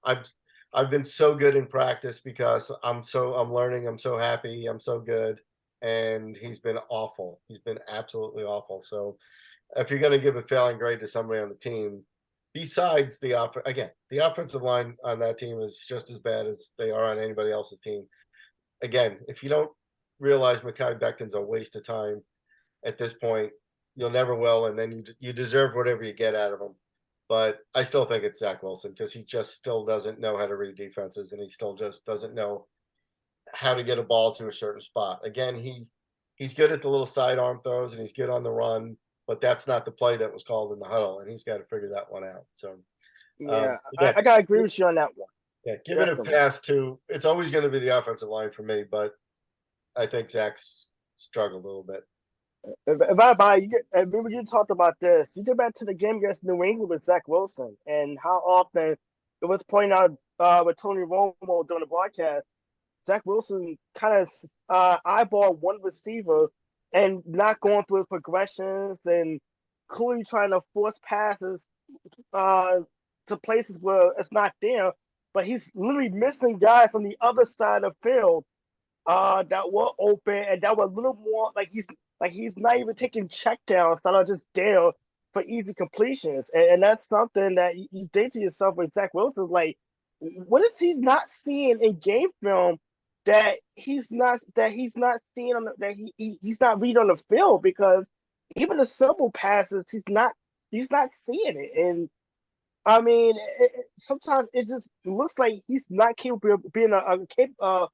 I've been so good in practice because I'm learning. I'm so happy. I'm so good. And he's been awful. He's been absolutely awful. So if you're going to give a failing grade to somebody on the team, besides the offensive line on that team is just as bad as they are on anybody else's team. Again, if you don't realize Mekhi Becton's a waste of time at this point, you'll never will, and then you deserve whatever you get out of him. But I still think it's Zach Wilson because he just still doesn't know how to read defenses, and he still just doesn't know how to get a ball to a certain spot. Again, he's good at the little sidearm throws, and he's good on the run, but that's not the play that was called in the huddle, and he's got to figure that one out. So, I gotta agree with you on that one. Yeah, giving a pass to it's always going to be the offensive line for me, but I think Zach's struggled a little bit. Remember you talked about this. You get back to the game against New England with Zach Wilson and how often it was pointed out with Tony Romo during the broadcast. Zach Wilson kind of eyeballed one receiver and not going through his progressions and clearly trying to force passes to places where it's not there. But he's literally missing guys on the other side of the field that were open and that were a little more like he's not even taking checkdowns that are just there for easy completions. And that's something that you think to yourself with Zach Wilson, like, what is he not seeing in game film that he's not seeing he's not reading on the field? Because even the simple passes, he's not seeing it. And I mean, sometimes it just looks like he's not capable of being a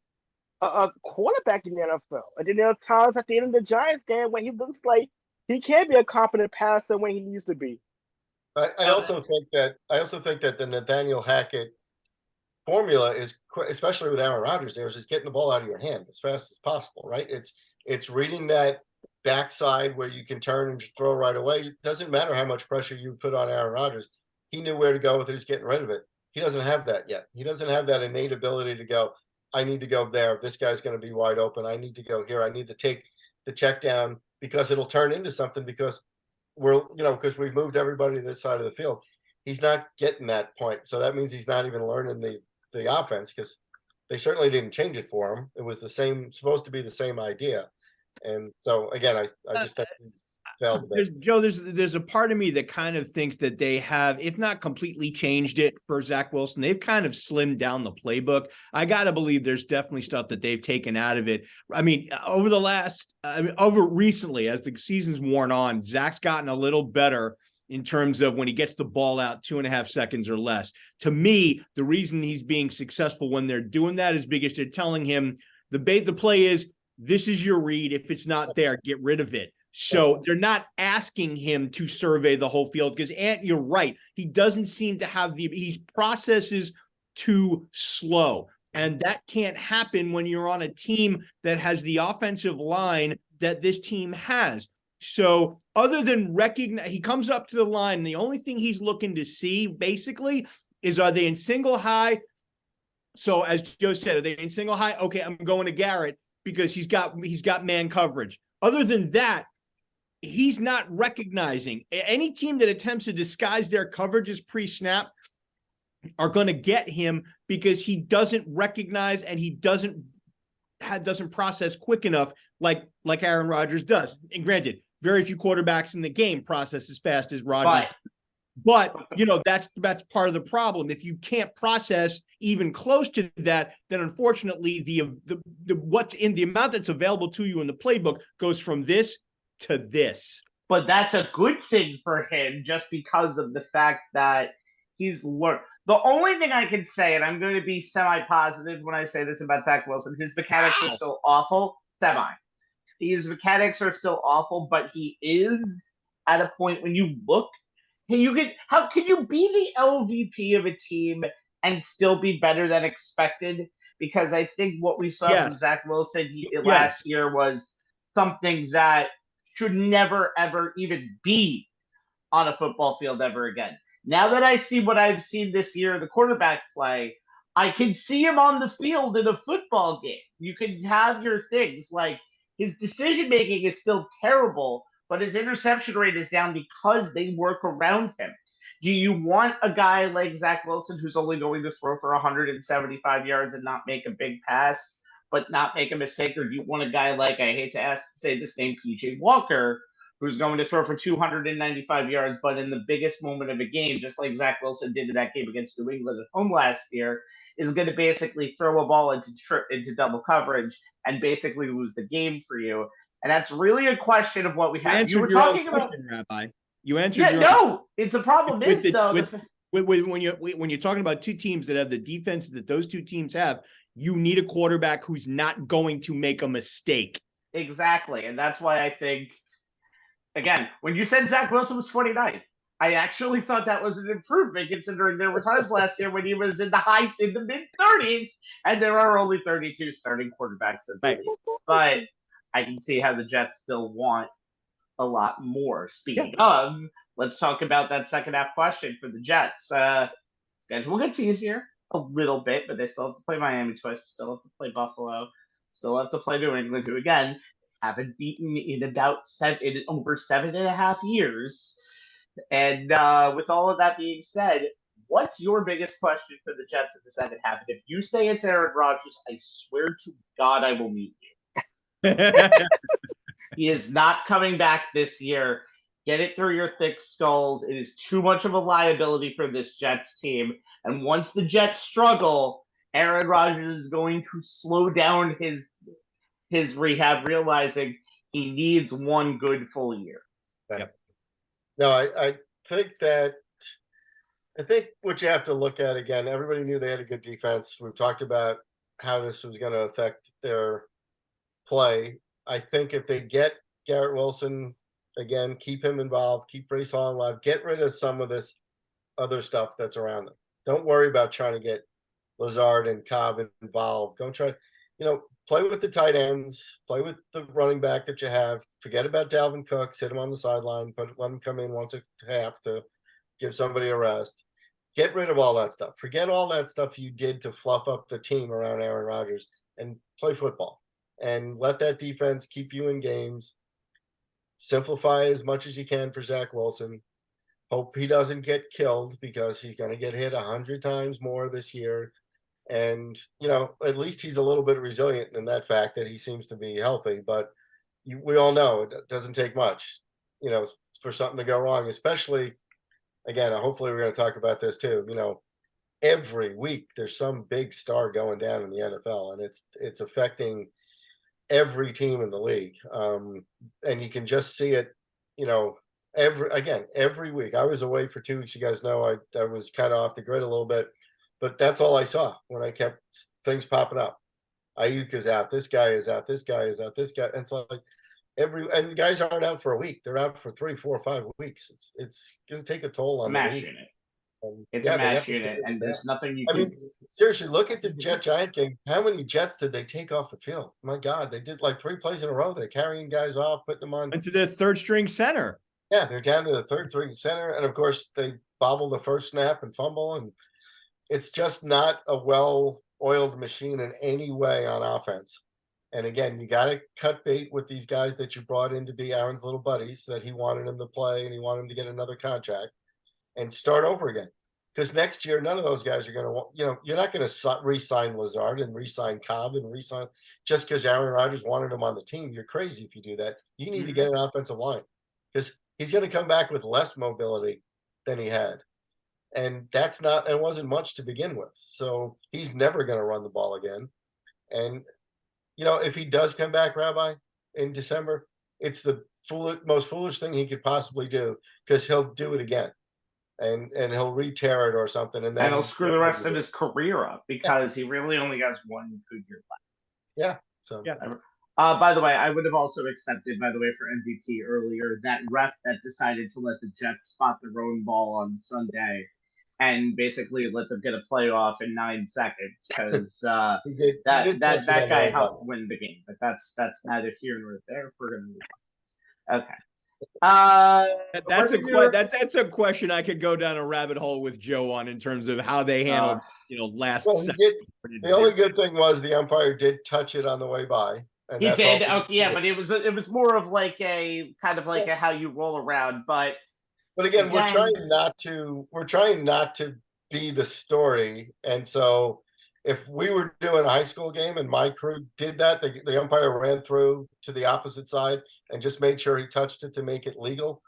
quarterback in the NFL. And then there are times at the end of the Giants game when he looks like he can be a competent passer when he needs to be. I also think that the Nathaniel Hackett formula is, especially with Aaron Rodgers, there is just getting the ball out of your hand as fast as possible, right? It's reading that backside where you can turn and just throw right away. It doesn't matter how much pressure you put on Aaron Rodgers. He knew where to go with it. He's getting rid of it. He doesn't have that yet. He doesn't have that innate ability to go, I need to go there. This guy's going to be wide open. I need to go here. I need to take the check down because it'll turn into something because because we've moved everybody to this side of the field. He's not getting that point. So that means he's not even learning the offense because they certainly didn't change it for him. It was supposed to be the same idea. And so again, I just think he's failed a bit. Joe, there's a part of me that kind of thinks that they have, if not completely changed it for Zach Wilson, they've kind of slimmed down the playbook. I got to believe there's definitely stuff that they've taken out of it. I mean, over recently, as the season's worn on, Zach's gotten a little better in terms of when he gets the ball out 2.5 seconds or less. To me, the reason he's being successful when they're doing that is because they're telling him the play is, this is your read. If it's not there, get rid of it. So they're not asking him to survey the whole field because, Ant, you're right. He doesn't seem to have he processes too slow. And that can't happen when you're on a team that has the offensive line that this team has. So other than he comes up to the line, and the only thing he's looking to see basically is, are they in single high? So as Joe said, are they in single high? Okay, I'm going to Garrett because he's got man coverage. Other than that, he's not recognizing. Any team that attempts to disguise their coverages pre-snap are going to get him because he doesn't recognize and he doesn't process quick enough like Aaron Rodgers does. And granted, very few quarterbacks in the game process as fast as Rodgers. But you know, that's part of the problem. If you can't process even close to that, then unfortunately the what's in the amount that's available to you in the playbook goes from this to this. But that's a good thing for him just because of the fact that he's learned. The only thing I can say, and I'm going to be semi-positive when I say this about Zach Wilson, his mechanics are still awful. His mechanics are still awful, but he is at a point when you look, how can you be the LVP of a team and still be better than expected? Because I think what we saw from Zach Wilson last year was something that should never, ever even be on a football field ever again. Now that I see what I've seen this year, the quarterback play, I can see him on the field in a football game. You can have your things like his decision-making is still terrible, but his interception rate is down because they work around him. Do you want a guy like Zach Wilson who's only going to throw for 175 yards and not make a big pass, but not make a mistake? Or do you want a guy like, I hate to say this name, PJ Walker, who's going to throw for 295 yards, but in the biggest moment of a game, just like Zach Wilson did in that game against New England at home last year, is going to basically throw a ball into double coverage and basically lose the game for you? And that's really a question of what we have. You were talking about, Rabbi. You answered. It's a problem. When you're talking about two teams that have the defense that those two teams have, you need a quarterback who's not going to make a mistake. Exactly, and that's why I think, again, when you said Zach Wilson was 29, I actually thought that was an improvement considering there were times last year when he was in the mid-30s, and there are only 32 starting quarterbacks in the league. But I can see how the Jets still want a lot more. Speaking of, let's talk about that second half question for the Jets. Schedule gets easier a little bit, but they still have to play Miami twice, still have to play Buffalo, still have to play New England, who again haven't beaten in over 7.5 years. And with all of that being said, what's your biggest question for the Jets in the second half? And if you say it's Aaron Rodgers, I swear to God I will meet you. He is not coming back this year. Get it through your thick skulls. It is too much of a liability for this Jets team. And once the Jets struggle, Aaron Rodgers is going to slow down his rehab, realizing he needs one good full year. Yep. No, I think what you have to look at, again, everybody knew they had a good defense. We've talked about how this was going to affect their play. I think if they get Garrett Wilson, again, keep him involved, keep Breece Hall alive, get rid of some of this other stuff that's around them. Don't worry about trying to get Lazard and Cobb involved. Don't try, play with the tight ends, play with the running back that you have. Forget about Dalvin Cook, sit him on the sideline, let him come in once a half to give somebody a rest. Get rid of all that stuff. Forget all that stuff you did to fluff up the team around Aaron Rodgers and play football. And let that defense keep you in games. Simplify as much as you can for Zach Wilson. Hope he doesn't get killed because he's going to get hit 100 times more this year. And, at least he's a little bit resilient in that fact that he seems to be healthy. But we all know it doesn't take much, for something to go wrong, especially, again, hopefully we're going to talk about this too. Every week there's some big star going down in the NFL, and it's affecting every team in the league. And you can just see it, every week. I was away for 2 weeks. You guys know I was kind of off the grid a little bit, but that's all I saw when I kept things popping up. Ayuk is out. This guy is out. This guy is out. This guy. And it's like and guys aren't out for a week. They're out for 3, 4, 5 weeks. It's going to take a toll on the league. It's a mash unit, and there's nothing you can do. Seriously, look at the Giant game. How many Jets did they take off the field? My God, they did like 3 plays in a row. They're carrying guys off, putting them on. Into the third string center. Yeah, they're down to the third string center. And of course, they bobble the first snap and fumble. And it's just not a well-oiled machine in any way on offense. And again, you got to cut bait with these guys that you brought in to be Aaron's little buddies, that he wanted him to play and he wanted him to get another contract and start over again. Because next year, none of those guys are going to, you're not going to re-sign Lazard and re-sign Cobb and re-sign just because Aaron Rodgers wanted him on the team. You're crazy if you do that. You need to get an offensive line because he's going to come back with less mobility than he had. And it wasn't much to begin with. So he's never going to run the ball again. And, if he does come back, Rabbi, in December, it's the most foolish thing he could possibly do because he'll do it again. And he'll re-tear it or something. And then he'll screw the rest of his career up because he really only has one good year left. Yeah. So, yeah. By the way, I would have also accepted, by the way, for MVP earlier, that ref that decided to let the Jets spot the own ball on Sunday and basically let them get a playoff in 9 seconds because that guy helped win the game. But that's neither here nor there. We're going to move on. Okay. That's a question I could go down a rabbit hole with Joe on in terms of how they handled, last. Well, the only good thing was the umpire did touch it on the way by. And he did. Okay, yeah, but it was more of like a kind of like a how you roll around. But again, we're trying not to be the story. And so if we were doing a high school game and my crew did that, the umpire ran through to the opposite side and just made sure he touched it to make it legal,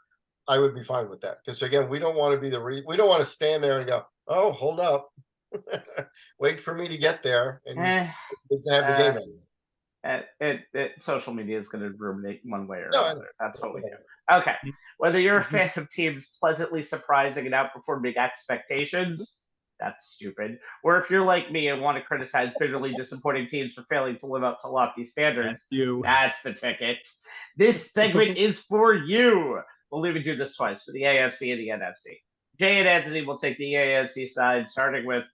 I would be fine with that. Because again, we don't want to be we don't want to stand there and go, oh, hold up. Wait for me to get there and have the game. Social media is going to ruminate one way or another. That's what we do. Okay. Whether you're a fan of teams pleasantly surprising and outperforming expectations, that's stupid. Or if you're like me and want to criticize bitterly disappointing teams for failing to live up to lofty standards, that's the ticket. This segment is for you. We'll even do this twice for the AFC and the NFC. Jay and Anthony will take the AFC side, starting with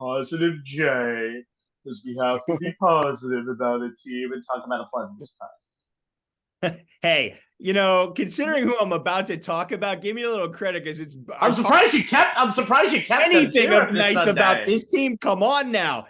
Positive J, because we have to be positive about a team and talk about a pleasant surprise. Hey, considering who I'm about to talk about, give me a little credit because I'm surprised you kept anything of nice about this team. Come on now.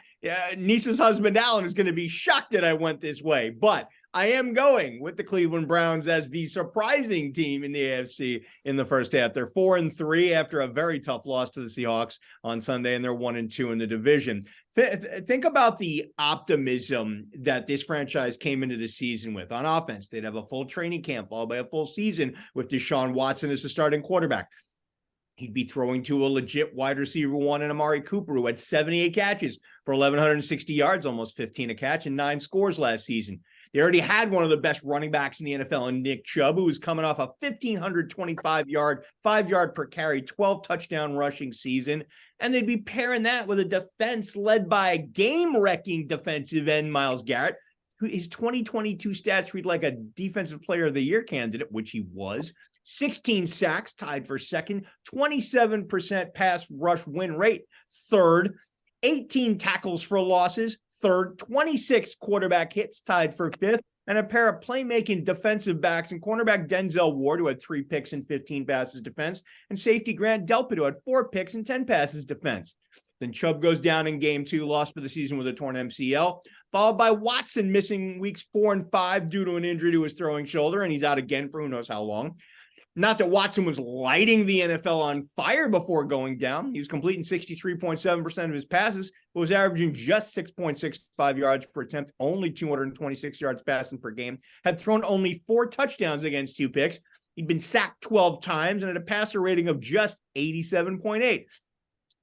Niece's husband Alan is going to be shocked that I went this way, but I am going with the Cleveland Browns as the surprising team in the AFC in the first half. They're 4-3 after a very tough loss to the Seahawks on Sunday, and they're 1-2 in the division. Think about the optimism that this franchise came into the season with. On offense, they'd have a full training camp followed by a full season with Deshaun Watson as the starting quarterback. He'd be throwing to a legit wide receiver one in Amari Cooper, who had 78 catches for 1,160 yards, almost 15 a catch, and 9 scores last season. They already had one of the best running backs in the NFL in Nick Chubb, who was coming off a 1,525-yard, 5-yard per carry, 12 touchdown rushing season. And they'd be pairing that with a defense led by a game-wrecking defensive end, Myles Garrett, who his 2022 stats read like a Defensive Player of the Year candidate, which he was. 16 sacks, tied for second, 27% pass rush win rate, third, 18 tackles for losses, third, 26 quarterback hits, tied for fifth, and a pair of playmaking defensive backs and cornerback Denzel Ward, who had 3 picks and 15 passes defense, and safety Grant Delpit, who had 4 picks and 10 passes defense. Then Chubb goes down in game 2, lost for the season with a torn MCL, followed by Watson missing weeks 4 and 5 due to an injury to his throwing shoulder, and he's out again for who knows how long. Not that Watson was lighting the NFL on fire before going down. He was completing 63.7% of his passes, but was averaging just 6.65 yards per attempt, only 226 yards passing per game, had thrown only 4 touchdowns against 2 picks. He'd been sacked 12 times and had a passer rating of just 87.8.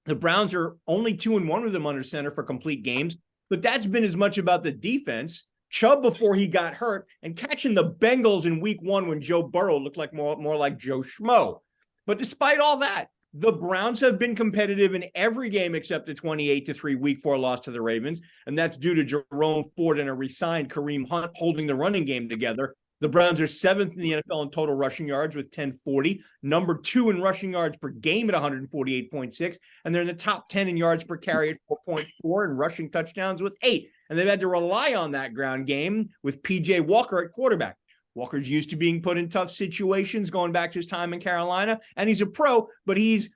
The Browns are only 2-1 with him under center for complete games, but that's been as much about the defense. Chubb before he got hurt and catching the Bengals in week 1 when Joe Burrow looked like more like Joe Schmo. But despite all that, the Browns have been competitive in every game except the 28-3 week 4 loss to the Ravens. And that's due to Jerome Ford and a re-signed Kareem Hunt holding the running game together. The Browns are 7th in the NFL in total rushing yards with 1040, number 2 in rushing yards per game at 148.6, and they're in the top 10 in yards per carry at 4.4 and rushing touchdowns with 8. And they've had to rely on that ground game with P.J. Walker at quarterback. Walker's used to being put in tough situations going back to his time in Carolina, and he's a pro, but he's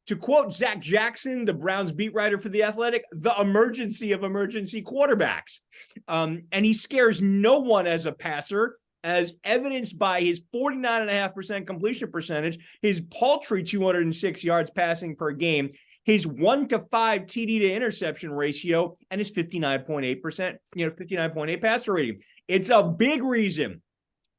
To quote Zach Jackson, the Browns beat writer for The Athletic, the emergency of emergency quarterbacks. And he scares no one as a passer, as evidenced by his 49.5% completion percentage, his paltry 206 yards passing per game, his 1-5 TD to interception ratio, and his 59.8%, 59.8 passer rating. It's a big reason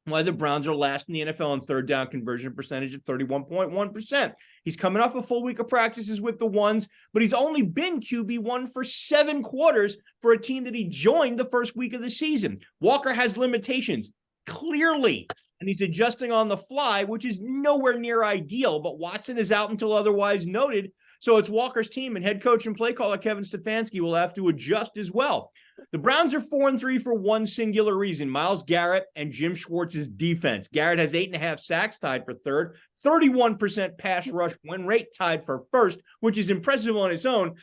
why the Browns are last in the NFL in third down conversion percentage at 31.1%. He's coming off a full week of practices with the ones, but he's only been QB1 for 7 quarters for a team that he joined the first week of the season. Walker has limitations, clearly, and he's adjusting on the fly, which is nowhere near ideal, but Watson is out until otherwise noted. So it's Walker's team, and head coach and play caller Kevin Stefanski will have to adjust as well. The Browns are 4-3 for one singular reason: Myles Garrett and Jim Schwartz's defense. Garrett has 8.5 sacks, tied for third, 31% pass rush win rate, tied for first, which is impressive on its own,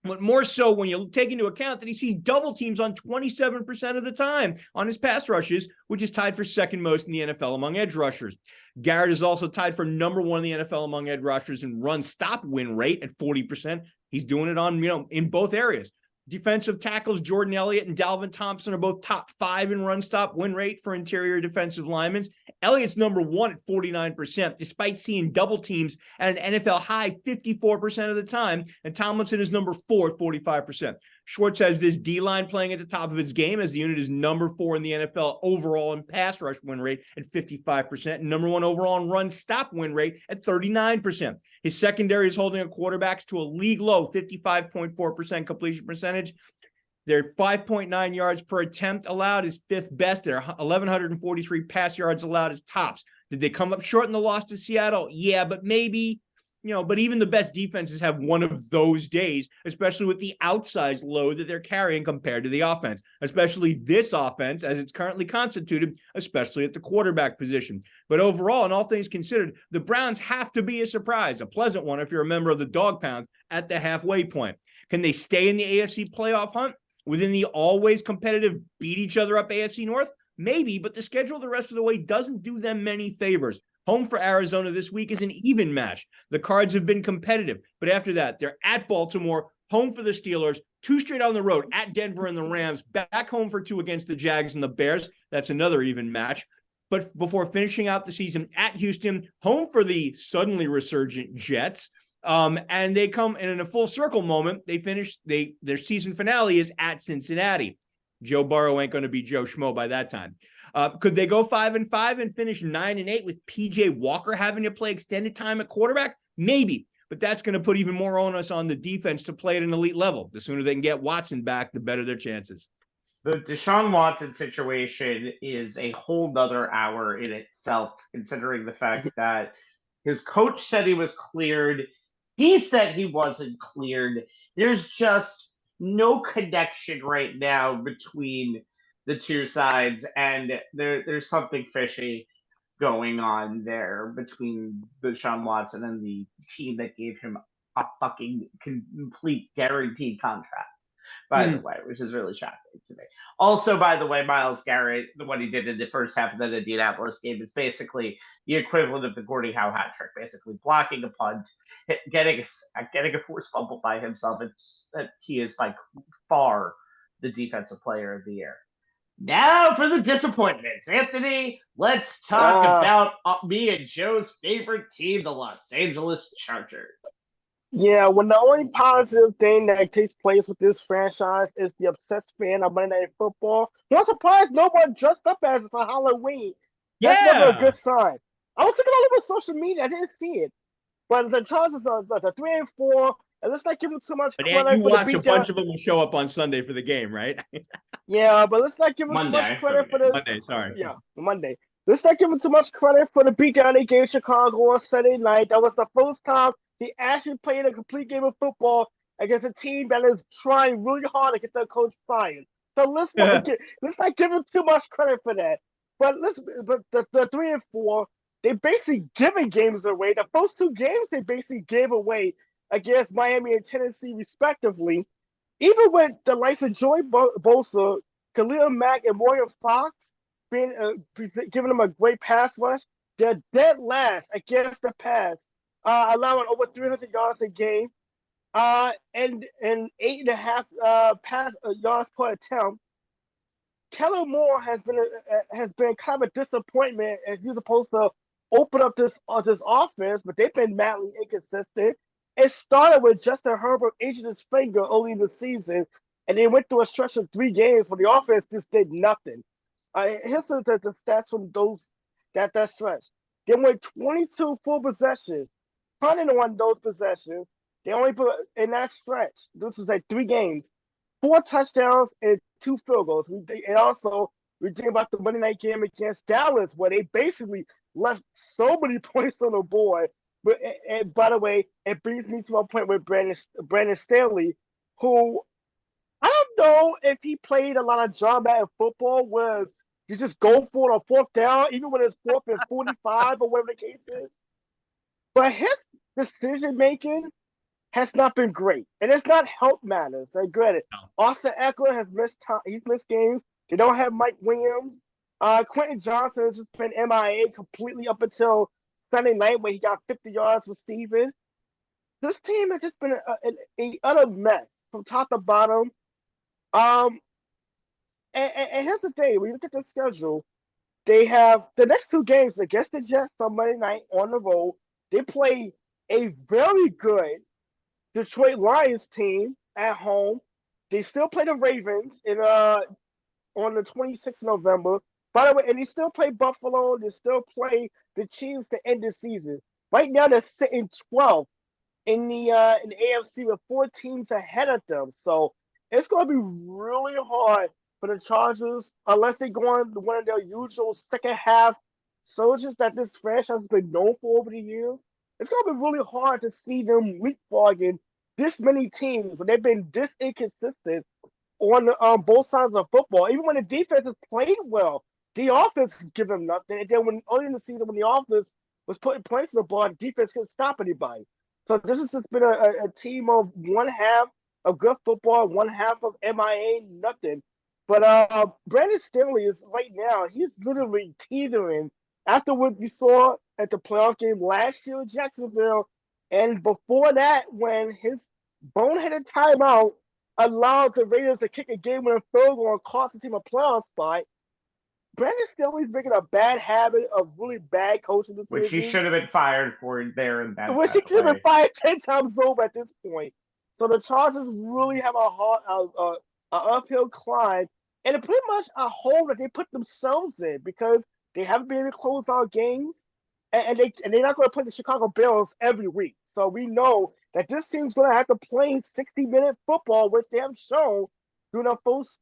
but more so when you take into account that he sees double teams on 27% of the time on his pass rushes, which is tied for second most in the NFL among edge rushers. Garrett is also tied for number 1 in the NFL among edge rushers in run stop win rate at 40%. He's doing it on, in both areas. Defensive tackles Jordan Elliott and Dalvin Thompson are both top 5 in run stop win rate for interior defensive linemen. Elliott's number 1 at 49%, despite seeing double teams at an NFL high 54% of the time, and Tomlinson is number 4 at 45%. Schwartz has this D-line playing at the top of its game, as the unit is number 4 in the NFL overall in pass rush win rate at 55%, and number 1 overall in run stop win rate at 39%. His secondary is holding a quarterbacks to a league low 55.4% completion percentage. Their 5.9 yards per attempt allowed is 5th best. Their 1,143 pass yards allowed is tops. Did they come up short in the loss to Seattle? Yeah, but maybe, but even the best defenses have one of those days, especially with the outsized load that they're carrying compared to the offense, especially this offense as it's currently constituted, especially at the quarterback position. But overall, in all things considered, the Browns have to be a surprise, a pleasant one if you're a member of the Dog Pound, at the halfway point. Can they stay in the AFC playoff hunt within the always competitive, beat each other up AFC North? Maybe, but the schedule the rest of the way doesn't do them many favors. Home for Arizona this week is an even match. The Cards have been competitive, but after that, they're at Baltimore, home for the Steelers, 2 straight on the road, at Denver and the Rams, back home for 2 against the Jags and the Bears. That's another even match. But before finishing out the season at Houston, home for the suddenly resurgent Jets. And they come in a full circle moment. Their season finale is at Cincinnati. Joe Burrow ain't going to be Joe Schmo by that time. Could they go 5-5 and finish 9-8 with PJ Walker having to play extended time at quarterback? Maybe, but that's going to put even more onus on the defense to play at an elite level. The sooner they can get Watson back, the better their chances. The Deshaun Watson situation is a whole nother hour in itself, considering the fact that his coach said he was cleared. He said he wasn't cleared. There's just no connection right now between the two sides, and there's something fishy going on there between Deshaun Watson and the team that gave him a fucking complete guaranteed contract, by the way, which is really shocking to me. Also, by the way, Myles Garrett, what he did in the first half of the Indianapolis game is basically the equivalent of the Gordie Howe hat trick, basically blocking a punt, getting a forced fumble by himself. He is by far the defensive player of the year. Now for the disappointments. Anthony, let's talk about me and Joe's favorite team, the Los Angeles Chargers. Yeah, when the only positive thing that takes place with this franchise is the obsessed fan of Monday Night Football. I'm surprised no one dressed up as for Halloween. That's never a good sign. I was looking all over social media. I didn't see it. But the Chargers are like a 3-4. It looks like giving too much credit. But you watch a bunch of them will show up on Sunday for the game, right? Yeah, but let's not give them too much credit for the Monday. Sorry. Yeah, Monday. Let's not give them too much credit for the beatdown they gave Chicago on Sunday night. That was the first time he actually played a complete game of football against a team that is trying really hard to get their coach fired. So let's not give him too much credit for that. But the 3-4, they basically giving games away. The first 2 games they basically gave away against Miami and Tennessee, respectively. Even with the likes of Joey Bosa, Khalil Mack, and Morgan Fox giving them a great pass rush, they're dead last against the pass allowing over 300 yards a game, and 8.5 pass yards per attempt. Kellen Moore has been kind of a disappointment as he's supposed to open up this offense, but they've been madly inconsistent. It started with Justin Herbert injured his finger early in the season, and they went through a stretch of 3 games where the offense just did nothing. Here's the stats from that stretch. They went 22 full possessions, 101 those possessions. They only put in that stretch. This is like 3 games. 4 touchdowns and 2 field goals. And also, we think about the Monday night game against Dallas, where they basically left so many points on the board. But and by the way, it brings me to my point with Brandon Staley, who I don't know if he played a lot of John Madden football where you just go for it on 4th down, even when it's 4th and 45 or whatever the case is. But his decision making has not been great, and it's not helped matters. I get it. Austin Eckler has missed time. He's missed games. They don't have Mike Williams. Quentin Johnson has just been MIA completely up until Sunday night when he got 50 yards receiving. This team has just been an utter mess from top to bottom. And here's the thing: when you look at the schedule, they have the next 2 games against the Jets on Monday night on the road. They play a very good Detroit Lions team at home. They still play the Ravens on the 26th of November. By the way, and they still play Buffalo. They still play the Chiefs to end the season. Right now, they're sitting 12th in the AFC with 4 teams ahead of them. So it's going to be really hard for the Chargers unless they go on one of their usual second half surges that this franchise has been known for over the years. It's going to be really hard to see them leapfrogging this many teams when they've been this inconsistent on both sides of football. Even when the defense has played well, the offense has given them nothing. And then early in the season, when the offense was putting points on the board, the defense couldn't stop anybody. So this has just been a team of one half of good football, one half of MIA, nothing. But Brandon Staley is right now, he's literally teetering after what we saw at the playoff game last year in Jacksonville, and before that, when his boneheaded timeout allowed the Raiders to kick a game-winning field goal and cost the team a playoff spot. Brandon Staley's making a bad habit of really bad coaching decisions. Which he should have been fired for there and then. Which he should have been fired 10 times over at this point. So the Chargers really have a uphill climb, and pretty much a hole that they put themselves in because they haven't been able to close out games, and they're not going to play the Chicago Bears every week. So we know that this team's going to have to play 60-minute football, which they have shown during the first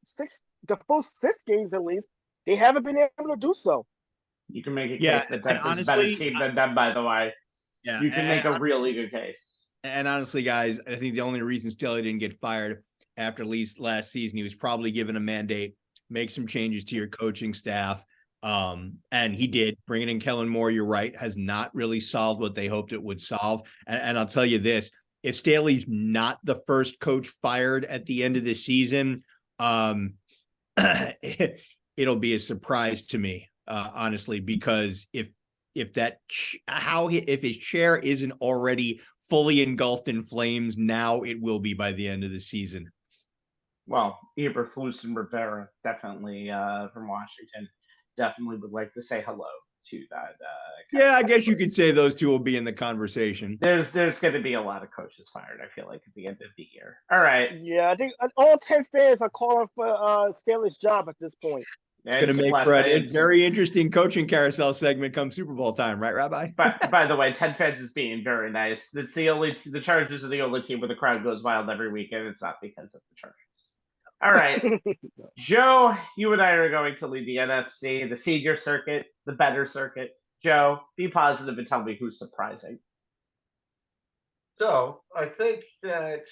6 games at least. They haven't been able to do so. You can make a case that Denver's a better team than them, by the way. Yeah, you can make a really good case. And honestly, guys, I think the only reason Staley didn't get fired after at least last season, he was probably given a mandate, make some changes to your coaching staff. And he did. Bringing in Kellen Moore, you're right, has not really solved what they hoped it would solve. And I'll tell you this, if Staley's not the first coach fired at the end of the season, it'll be a surprise to me, honestly, because if his chair isn't already fully engulfed in flames, now it will be by the end of the season. Well, Eberflus and Rivera, definitely from Washington, definitely would like to say hello to that. I guess you could say those two will be in the conversation. There's going to be a lot of coaches fired, I feel like, at the end of the year. All right. Yeah, I think all 10 fans are calling for Staley's job at this point. It's going to make for a very interesting coaching carousel segment come Super Bowl time, right, Rabbi? By the way, 10 fans is being very nice. It's the Chargers are the only team where the crowd goes wild every weekend. It's not because of the Chargers. All right. Joe, you and I are going to lead the NFC, the senior circuit, the better circuit. Joe, be positive and tell me who's surprising. So I think that,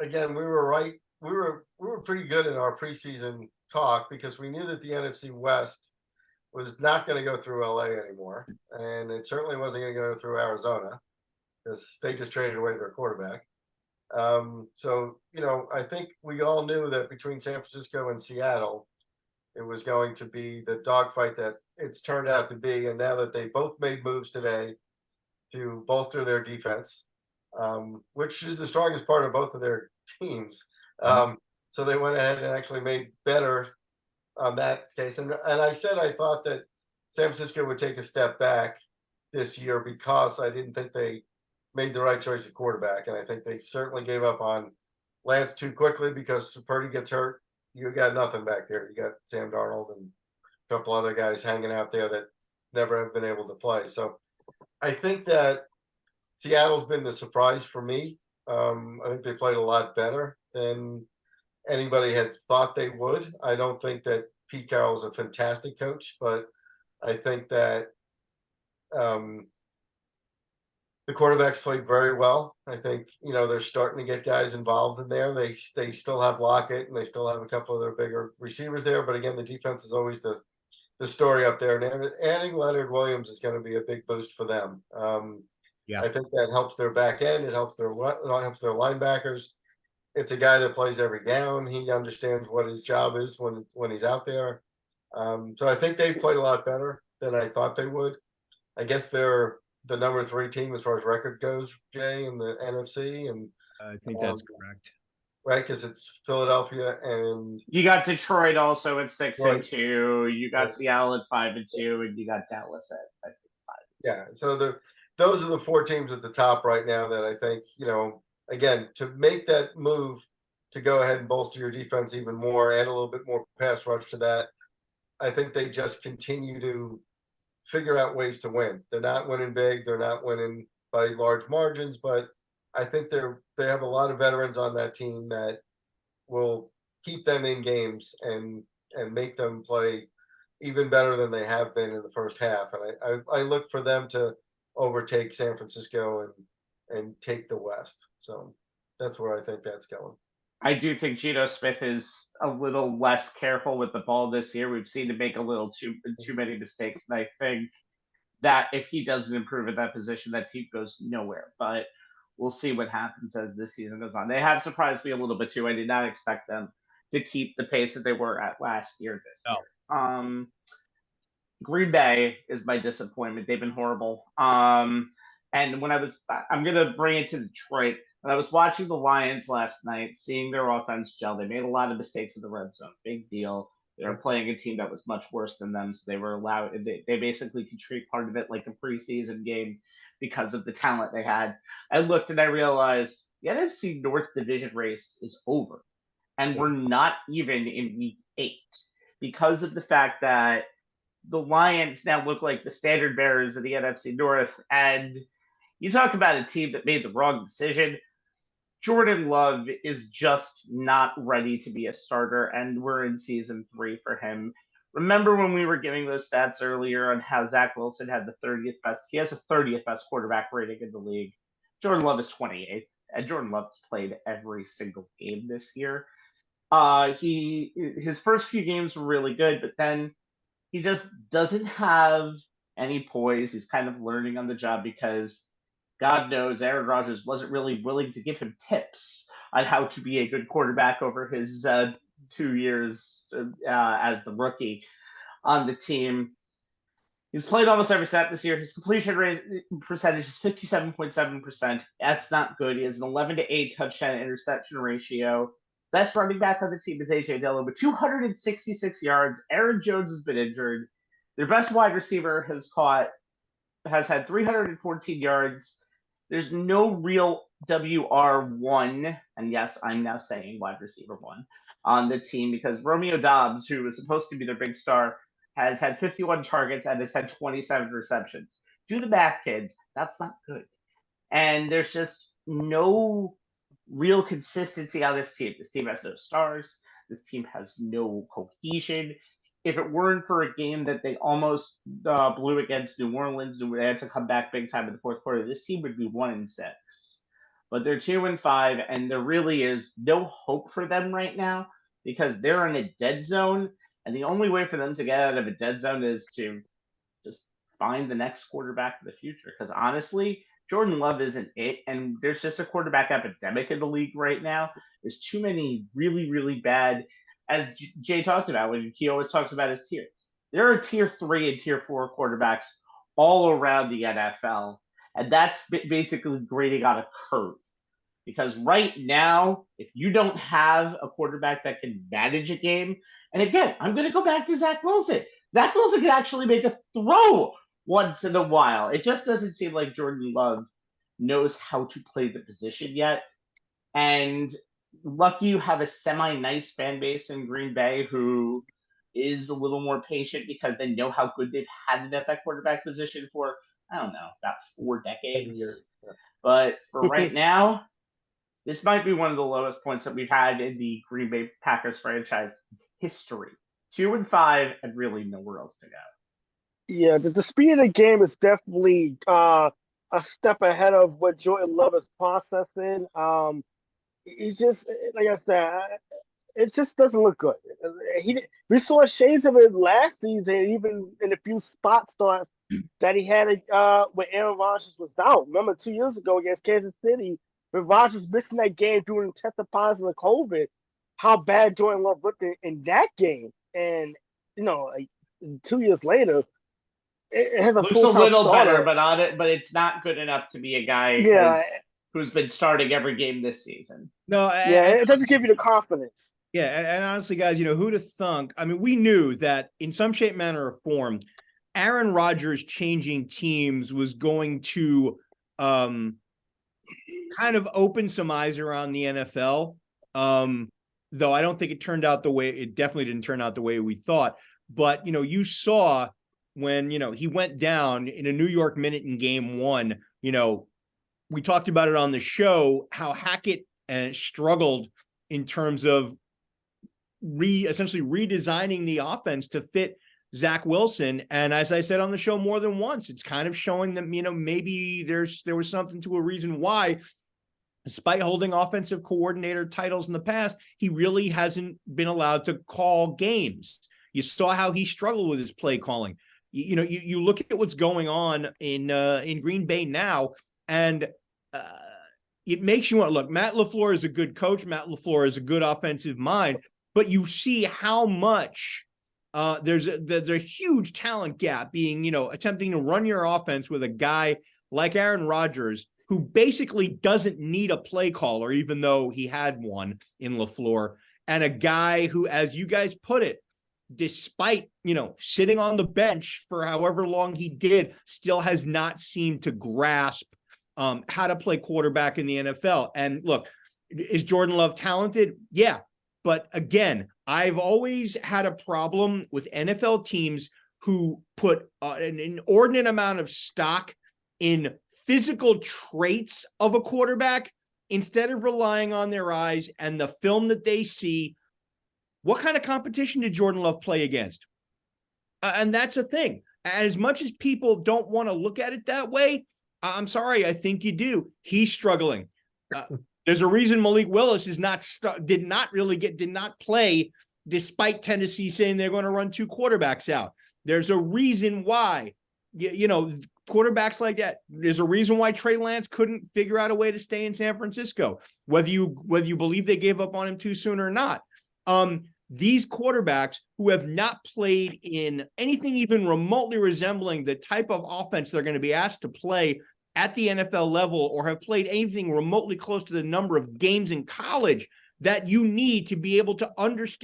again, we were right. We were pretty good in our preseason talk because we knew that the NFC West was not going to go through LA anymore. And it certainly wasn't going to go through Arizona because they just traded away their quarterback. So, I think we all knew that between San Francisco and Seattle, it was going to be the dogfight that it's turned out to be. And now that they both made moves today, to bolster their defense, which is the strongest part of both of their teams. So they went ahead and actually made better on that case. And I said I thought that San Francisco would take a step back this year because I didn't think they made the right choice at quarterback. And I think they certainly gave up on Lance too quickly because if Purdy gets hurt, you got nothing back there. You got Sam Darnold and a couple other guys hanging out there that never have been able to play. So I think that Seattle's been the surprise for me. I think they played a lot better than anybody had thought they would. I don't think that Pete Carroll's a fantastic coach, but I think that the quarterbacks played very well. I think, they're starting to get guys involved in there. They still have Lockett and they still have a couple of their bigger receivers there. But again, the defense is always the story up there. And adding Leonard Williams is going to be a big boost for them. Yeah. I think that helps their back end. It helps their linebackers. It's a guy that plays every down. He understands what his job is when he's out there. So I think they played a lot better than I thought they would. I guess they're the number 3 team as far as record goes, Jay, in the NFC. And I think that's correct. Right, because it's Philadelphia and you got Detroit also at 6-2. You got Right. Seattle at 5-2, and you got Dallas at 5. Yeah, so those are the 4 teams at the top right now that I think, again, to make that move to go ahead and bolster your defense even more, add a little bit more pass rush to that. I think they just continue to figure out ways to win. They're not winning big. They're not winning by large margins, but I think they have a lot of veterans on that team that will keep them in games and make them play even better than they have been in the first half. And I look for them to overtake San Francisco and take the West. So that's where I think that's going. I do think Geno Smith is a little less careful with the ball this year. We've seen him make a little too many mistakes, and I think that if he doesn't improve at that position, that team goes nowhere. But we'll see what happens as this season goes on. They have surprised me a little bit too. I did not expect them to keep the pace that they were at last year this year. Green Bay is my disappointment. They've been horrible. And I'm going to bring it to Detroit. When I was watching the Lions last night, seeing their offense gel, they made a lot of mistakes in the red zone. Big deal. They were playing a team that was much worse than them, so they were allowed. They basically could treat part of it like a preseason game because of the talent they had. I looked and I realized the NFC North division race is over, and we're not even in week 8 because of the fact that the Lions now look like the standard bearers of the NFC North. And you talk about a team that made the wrong decision. Jordan Love is just not ready to be a starter, and we're in season 3 for him. Remember when we were giving those stats earlier on how Zach Wilson had the 30th best? He has the 30th best quarterback rating in the league. Jordan Love is 28th, and Jordan Love's played every single game this year. His first few games were really good, but then he just doesn't have any poise. He's kind of learning on the job because God knows Aaron Rodgers wasn't really willing to give him tips on how to be a good quarterback over his 2 years as the rookie on the team. He's played almost every snap this year. His completion rate percentage is 57.7%. That's not good. He has an 11-8 touchdown interception ratio. Best running back on the team is A.J. Dillon with 266 yards. Aaron Jones has been injured. Their best wide receiver has had 314 yards. There's no real WR1, and yes, I'm now saying wide receiver 1 on the team because Romeo Doubs, who was supposed to be their big star, has had 51 targets and has had 27 receptions. Do the math, kids. That's not good. And there's just no real consistency on this team. This team has no stars. This team has no cohesion. If it weren't for a game that they almost blew against New Orleans, they had to come back big time in the fourth quarter, this team would be 1-6. But they're 2-5, and there really is no hope for them right now because they're in a dead zone, and the only way for them to get out of a dead zone is to just find the next quarterback of the future. Because honestly, Jordan Love isn't it, and there's just a quarterback epidemic in the league right now. There's too many really, really bad, as Jay talked about when he always talks about his tiers. There are tier 3 and tier 4 quarterbacks all around the NFL, And that's basically grading on a curve. Because right now, if you don't have a quarterback that can manage a game, and again, I'm going to go back to Zach Wilson. Zach Wilson can actually make a throw once in a while. It just doesn't seem like Jordan Love knows how to play the position yet. And lucky you have a semi-nice fan base in Green Bay who is a little more patient because they know how good they've had it at that quarterback position for, I don't know, about 4 decades. Years. But for right now, this might be one of the lowest points that we've had in the Green Bay Packers franchise history. 2-5 and really nowhere else to go. Yeah, the speed of the game is definitely a step ahead of what Jordan Love is processing. He's just, like I said, it just doesn't look good. We saw shades of it last season, even in a few spot starts that he had when Aaron Rodgers was out. Remember 2 years ago against Kansas City, when Rodgers missing that game due to testing positive for COVID, how bad Jordan Love looked in that game. And, like 2 years later, it has looks a little better, but it's not good enough to be a guy who's been starting every game this season. No, it doesn't give you the confidence. Yeah, and honestly, guys, who'd have thunk? I mean, we knew that in some shape, manner, or form, Aaron Rodgers changing teams was going to kind of open some eyes around the NFL. Though I don't think it definitely didn't turn out the way we thought. But, you saw when, he went down in a New York Minute in game 1, we talked about it on the show, how Hackett struggled in terms of essentially redesigning the offense to fit Zach Wilson. And as I said on the show more than once, it's kind of showing them, maybe there was something to a reason why, despite holding offensive coordinator titles in the past, he really hasn't been allowed to call games. You saw how he struggled with his play calling. You look at what's going on in Green Bay now, and it makes you want to look. Matt LaFleur is a good coach. Matt LaFleur is a good offensive mind, but you see how much there's a huge talent gap being, attempting to run your offense with a guy like Aaron Rodgers, who basically doesn't need a play caller, even though he had one in LaFleur, and a guy who, as you guys put it, despite, sitting on the bench for however long he did, still has not seemed to grasp how to play quarterback in the NFL. And look, is Jordan Love talented? Yeah. But again, I've always had a problem with NFL teams who put an inordinate amount of stock in physical traits of a quarterback instead of relying on their eyes and the film that they see. What kind of competition did Jordan Love play against? And that's a thing. As much as people don't want to look at it that way, I'm sorry, I think you do. He's struggling. There's a reason Malik Willis did not play despite Tennessee saying they're going to run 2 quarterbacks out. There's a reason why, quarterbacks like that. There's a reason why Trey Lance couldn't figure out a way to stay in San Francisco, whether you believe they gave up on him too soon or not. These quarterbacks who have not played in anything even remotely resembling the type of offense they're going to be asked to play at the NFL level, or have played anything remotely close to the number of games in college that you need to be able to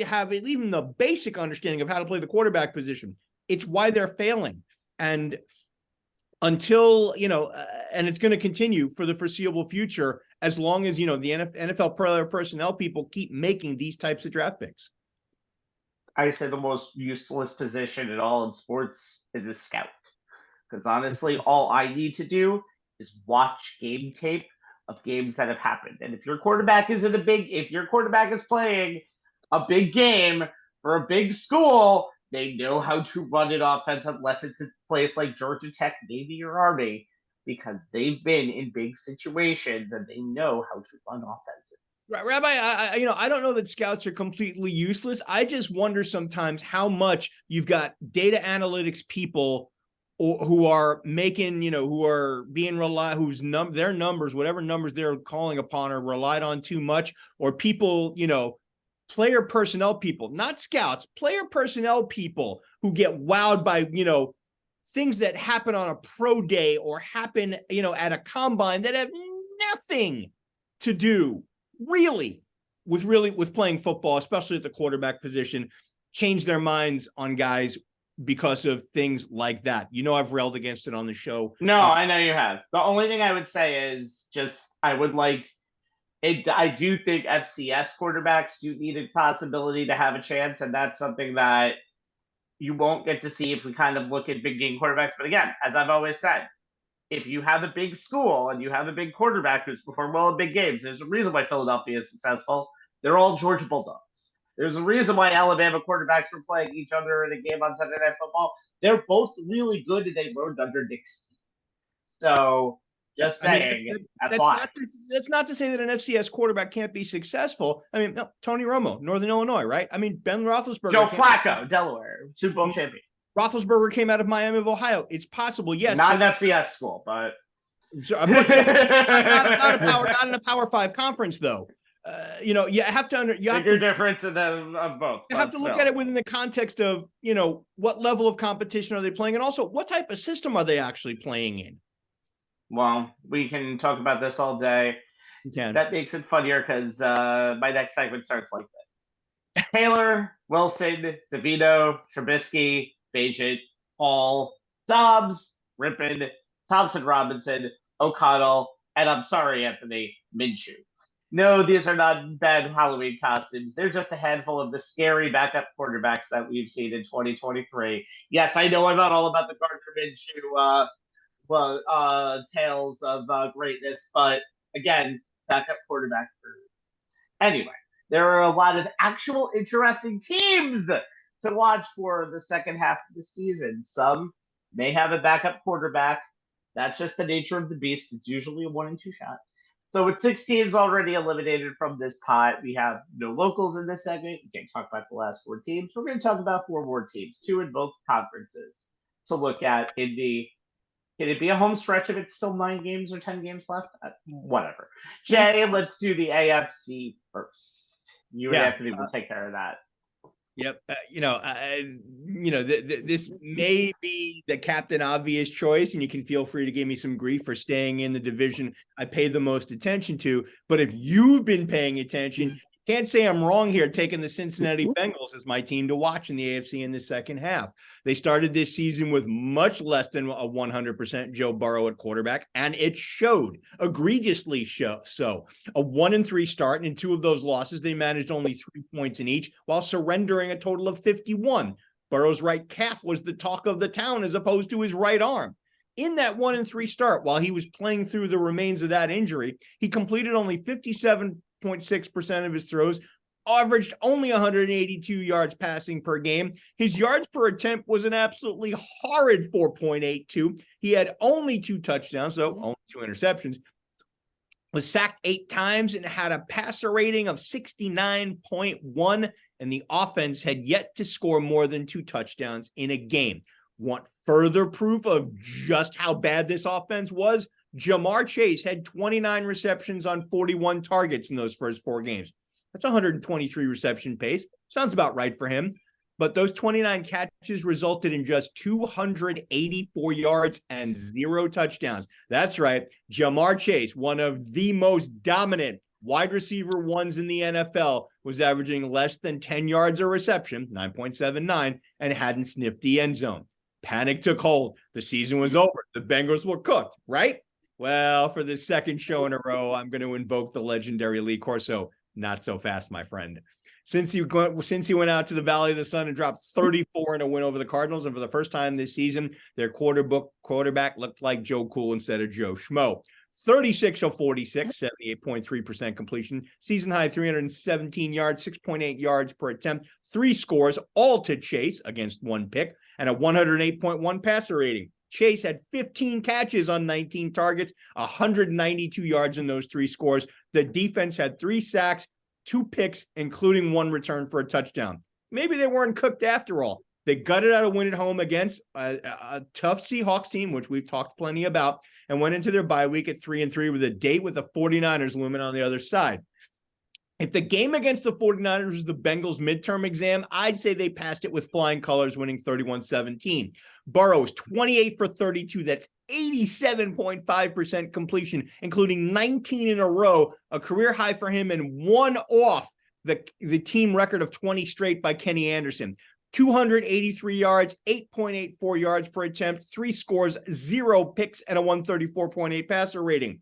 have even the basic understanding of how to play the quarterback position. It's why they're failing. And until, and it's going to continue for the foreseeable future, as long as, the NFL player personnel people keep making these types of draft picks. I say the most useless position in all of sports is a scout. Because honestly, all I need to do is watch game tape of games that have happened. And if your quarterback is playing a big game for a big school, they know how to run an offense, unless it's a place like Georgia Tech, Navy, or Army, because they've been in big situations and they know how to run offenses. Right, Rabbi, I don't know that scouts are completely useless. I just wonder sometimes how much you've got data analytics people who are making, who are being their numbers, whatever numbers they're calling upon, are relied on too much, or people, player personnel people, not scouts, player personnel people who get wowed by, things that happen on a pro day or happen, at a combine that have nothing to do really with playing football, especially at the quarterback position, change their minds on guys because of things like that. I've railed against it on the show. No, I know you have. The only thing I would say is just I would like it. I do think FCS quarterbacks do need a possibility to have a chance, and that's something that you won't get to see if we kind of look at big game quarterbacks. But again, as I've always said, if you have a big school and you have a big quarterback who's performed well in big games, there's a reason why Philadelphia is successful. They're all Georgia Bulldogs. There's a reason why Alabama quarterbacks were playing each other in a game on Sunday Night Football. They're both really good, and they learned under Nick Saban. So, just saying, that's why. That's not to say that an FCS quarterback can't be successful. No, Tony Romo, Northern Illinois, right? Ben Roethlisberger. Joe Flacco, Delaware, Super Bowl champion. Roethlisberger came out of Miami of Ohio. It's possible, yes. Not an FCS school, but not in a Power 5 conference, though. You have to difference of both. You have to look at it within the context of what level of competition are they playing, and also what type of system are they actually playing in. Well, we can talk about this all day. You can. That makes it funnier because my next segment starts like this: Taylor, Wilson, DeVito, Trubisky, Bagent, Hall, Dobbs, Rippon, Thompson, Robinson, O'Connell, and I'm sorry, Anthony, Minshew. No, these are not bad Halloween costumes. They're just a handful of the scary backup quarterbacks that we've seen in 2023. Yes, I know I'm not all about the Gardner Minshew tales of greatness, but again, backup quarterback. Anyway, there are a lot of actual interesting teams to watch for the second half of the season. Some may have a backup quarterback. That's just the nature of the beast. It's usually a 1-2 shot. So with 6 teams already eliminated from this pot, we have no locals in this segment. We can't talk about the last 4 teams. We're going to talk about 4 more teams, 2 in both conferences, to look at in the. Can it be a home stretch if it's still 9 games or 10 games left? Whatever. Jay, let's do the AFC first. You and Anthony will take care of that. Yep. This may be the Captain Obvious choice, and you can feel free to give me some grief for staying in the division I pay the most attention to. But if you've been paying attention, can't say I'm wrong here taking the Cincinnati Bengals as my team to watch in the AFC in the second half. They started this season with much less than a 100% Joe Burrow at quarterback, and it showed, egregiously so. A 1-3 start, and in 2 of those losses, they managed only 3 points in each while surrendering a total of 51. Burrow's right calf was the talk of the town as opposed to his right arm. In that 1-3 start, while he was playing through the remains of that injury, he completed only 57.6% of his throws, averaged only 182 yards passing per game. His yards per attempt was an absolutely horrid 4.82. He had only 2 touchdowns, so only 2 interceptions, was sacked 8 times and had a passer rating of 69.1, and the offense had yet to score more than 2 touchdowns in a game. Want further proof of just how bad this offense was? Jamar Chase had 29 receptions on 41 targets in those first 4 games. That's 123 reception pace. Sounds about right for him. But those 29 catches resulted in just 284 yards and 0 touchdowns. That's right. Jamar Chase, one of the most dominant wide receiver ones in the NFL, was averaging less than 10 yards a reception, 9.79, and hadn't sniffed the end zone. Panic took hold. The season was over. The Bengals were cooked, right? Well, for the second show in a row, I'm going to invoke the legendary Lee Corso. Not so fast, my friend. Since he went out to the Valley of the Sun and dropped 34 in a win over the Cardinals, and for the first time this season, their quarterback looked like Joe Cool instead of Joe Schmo. 36 of 46, 78.3% completion, season high 317 yards, 6.8 yards per attempt, 3 scores, all to Chase against 1 pick, and a 108.1 passer rating. Chase had 15 catches on 19 targets, 192 yards in those 3 scores. The defense had 3 sacks, 2 picks, including 1 return for a touchdown. Maybe they weren't cooked after all. They gutted out a win at home against a tough Seahawks team, which we've talked plenty about, and went into their bye week at 3-3 with a date with the 49ers looming on the other side. If the game against the 49ers was the Bengals midterm exam, I'd say they passed it with flying colors, winning 31-17. Burrow is 28 for 32. That's 87.5% completion, including 19 in a row, a career high for him, and one off the team record of 20 straight by Kenny Anderson. 283 yards, 8.84 yards per attempt, 3 scores, 0 picks, and a 134.8 passer rating.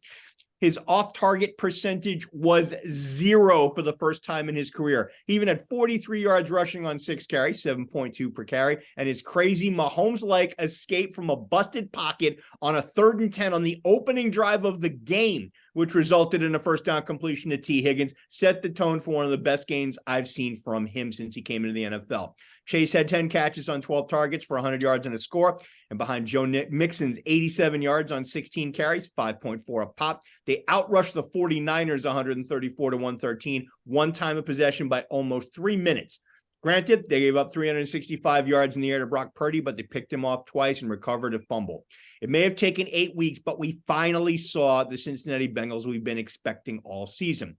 His off-target percentage was 0 for the first time in his career. He even had 43 yards rushing on 6 carries, 7.2 per carry, and his crazy Mahomes-like escape from a busted pocket on a 3rd and 10 on the opening drive of the game, which resulted in a first down completion to T. Higgins, set the tone for one of the best games I've seen from him since he came into the NFL. Chase had 10 catches on 12 targets for 100 yards and a score. And behind Joe Mixon's 87 yards on 16 carries, 5.4 a pop, they outrushed the 49ers 134-113, one time of possession by almost 3 minutes. Granted, they gave up 365 yards in the air to Brock Purdy, but they picked him off twice and recovered a fumble. It may have taken 8 weeks, but we finally saw the Cincinnati Bengals we've been expecting all season.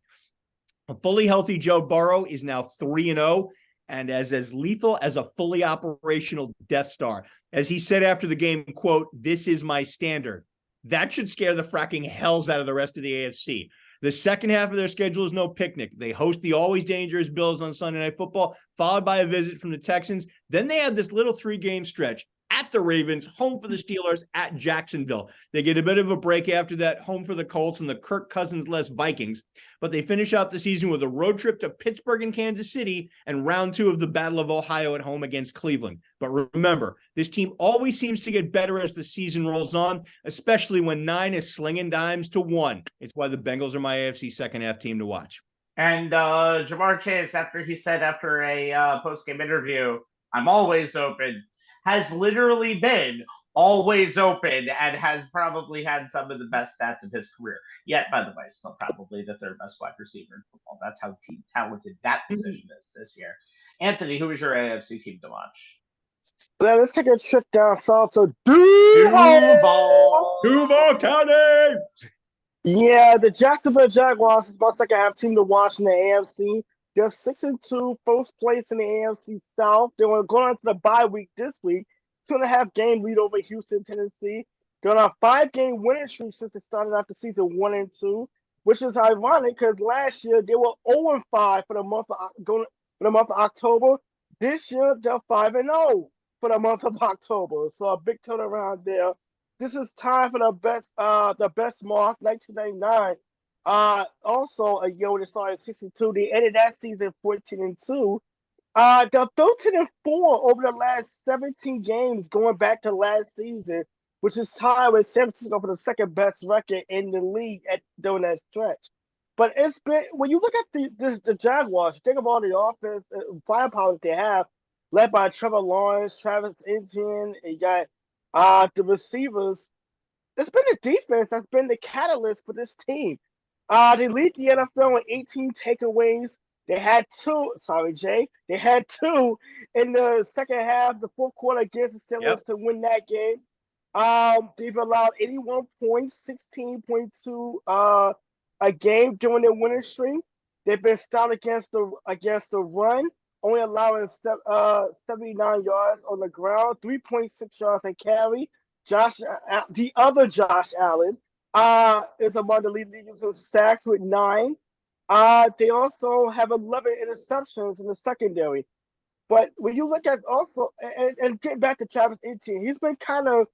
A fully healthy Joe Burrow is now 3-0. And as lethal as a fully operational Death Star. As he said after the game, quote, "This is my standard." That should scare the fracking hells out of the rest of the AFC. The second half of their schedule is no picnic. They host the always dangerous Bills on Sunday Night Football, followed by a visit from the Texans. Then they have this little 3-game stretch at the Ravens, home for the Steelers, at Jacksonville. They get a bit of a break after that, home for the Colts and the Kirk Cousins-less Vikings. But they finish out the season with a road trip to Pittsburgh and Kansas City and round 2 of the Battle of Ohio at home against Cleveland. But remember, this team always seems to get better as the season rolls on, especially when 9 is slinging dimes to 1. It's why the Bengals are my AFC second-half team to watch. And Jamar Chase, after he said after a post-game interview, "I'm always open," has literally been always open and has probably had some of the best stats of his career. Yet, by the way, still probably the 3rd best wide receiver in football. That's how talented that position is this year. Anthony, who is your AFC team to watch? Yeah, let's take a trip down south to Duval. Duval County! Yeah, the Jacksonville Jaguars is my second-half team to watch in the AFC. They're 6-2, first place in the AFC South. They were going on to the bye week this week. 2.5-game lead over Houston, Tennessee. They're on a 5-game winning streak since they started out the season 1-2, which is ironic because last year they were 0-5 for the month of October. This year they're 5-0 for the month of October. So a big turnaround there. This is time for the best mark, 1999. Also a year when they started 62. They ended that season 14-2. They're 13-4 over the last 17 games going back to last season, which is tied with San Francisco for the second best record in the league during that stretch. But it's been, when you look at the Jaguars, think of all the offense firepower that they have, led by Trevor Lawrence, Travis Etienne, and you got the receivers. It's been the defense that's been the catalyst for this team. They lead the NFL with 18 takeaways. They had 2. Sorry, Jay. They had 2 in the second half, the fourth quarter against the Steelers to win that game. They've allowed 81 points, 16.2 a game during their winning streak. They've been stout against the run, only allowing 79 yards on the ground, 3.6 yards a carry. The other Josh Allen is among the leaders in sacks with 9. They also have 11 interceptions in the secondary. But when you look at also, and getting back to Travis Etienne, he's been kind of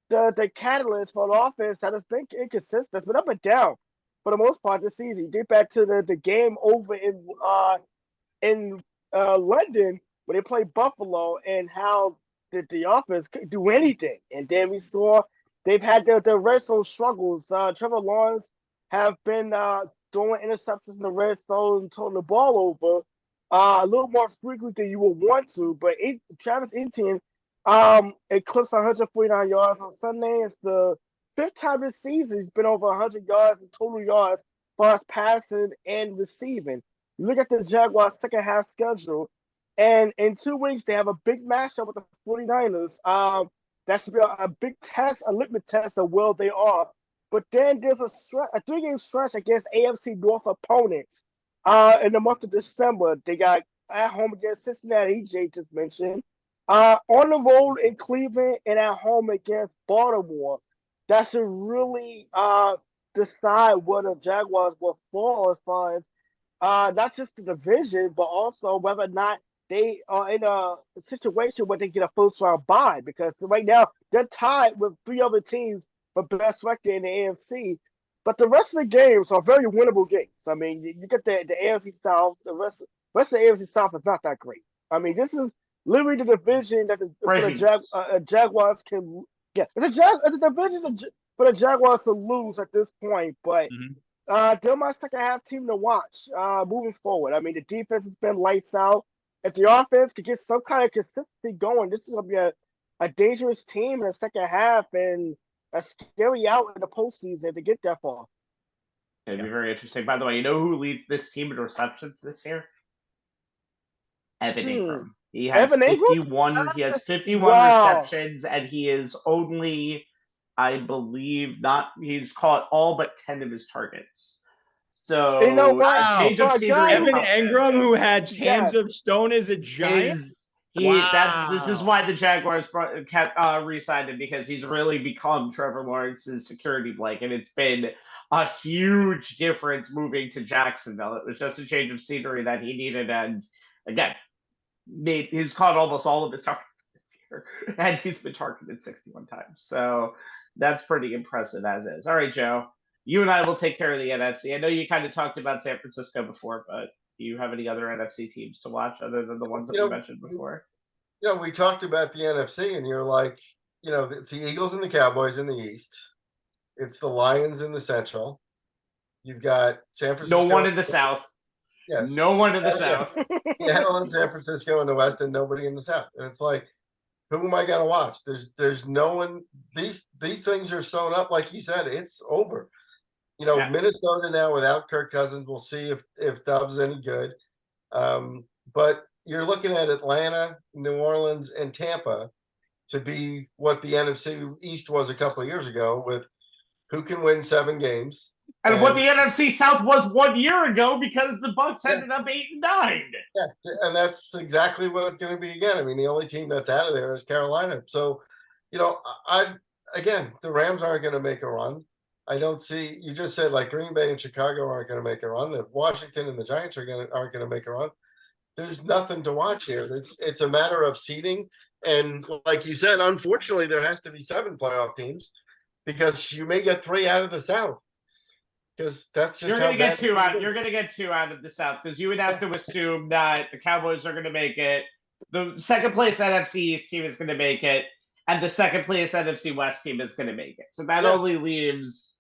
the catalyst for an offense that has been inconsistent. It's been up and down for the most part this season. You get back to the game over in London when they played Buffalo and how the offense couldn't do anything. And then we saw they've had the red zone struggles. Trevor Lawrence have been throwing interceptions in the red zone and throwing the ball over a little more frequent than you would want to. But Travis Etienne eclipsed 149 yards on Sunday. It's the 5th time this season he's been over 100 yards in total yards for us passing and receiving. You look at the Jaguars' second half schedule, and in 2 weeks they have a big matchup with the 49ers. That should be a big test, a litmus test of where they are. But then there's a 3-game stretch against AFC North opponents. In the month of December. They got at home against Cincinnati, Jay just mentioned. On the road in Cleveland and at home against Baltimore. That should really decide where the Jaguars will fall as far as not just the division, but also whether or not they are in a situation where they get a first round bye. Because right now they're tied with 3 other teams for best record in the AFC. But the rest of the games are very winnable games. I mean, you get the AFC South. The rest of the AFC South is not that great. I mean, this is literally the division that the Jaguars can. Yeah, it's a division for the Jaguars to lose at this point. But they're my second half team to watch moving forward. I mean, the defense has been lights out. If the offense could get some kind of consistency going, this is going to be a dangerous team in the second half and a scary out in the postseason to get that far. It'd be very interesting. By the way, you know who leads this team in receptions this year? Evan Ingram. He has 51. He has 51 receptions, and he is only, I believe, he's caught all but 10 of his targets. So you know what? Change of scenery. Evan Ingram, who had hands of stone as a giant. This is why the Jaguars kept re-signed him, because he's really become Trevor Lawrence's security blanket. And it's been a huge difference moving to Jacksonville. It was just a change of scenery that he needed, and again, he's caught almost all of his targets this year, and he's been targeted 61 times. So that's pretty impressive as is. All right, Joe, you and I will take care of the NFC. I know you kind of talked about San Francisco before, but do you have any other NFC teams to watch other than the ones that we mentioned before? We talked about the NFC, and you're like, it's the Eagles and the Cowboys in the East. It's the Lions in the Central. You've got San Francisco. No one in the South. Yes. No one in the South. Seattle and San Francisco in the West, and nobody in the South. And it's like, who am I going to watch? There's no one. These things are sewn up, like you said. It's over. Minnesota now without Kirk Cousins. We'll see if Dobbs is any good. But you're looking at Atlanta, New Orleans, and Tampa to be what the NFC East was a couple of years ago, with who can win 7 games. And what the NFC South was 1 year ago, because the Bucs ended up 8-9. Yeah, and that's exactly what it's going to be again. I mean, the only team that's out of there is Carolina. So, the Rams aren't going to make a run. I don't see. You just said like Green Bay and Chicago aren't going to make a run. The Washington and the Giants aren't going to make a run. There's nothing to watch here. It's a matter of seeding, and like you said, unfortunately, there has to be 7 playoff teams, because you may get 3 out of the South. Because that's just you're going to get 2 out. You're going to get 2 out of the South, because you would have to assume that the Cowboys are going to make it. The second place NFC East team is going to make it, and the second place NFC West team is going to make it. So that only leaves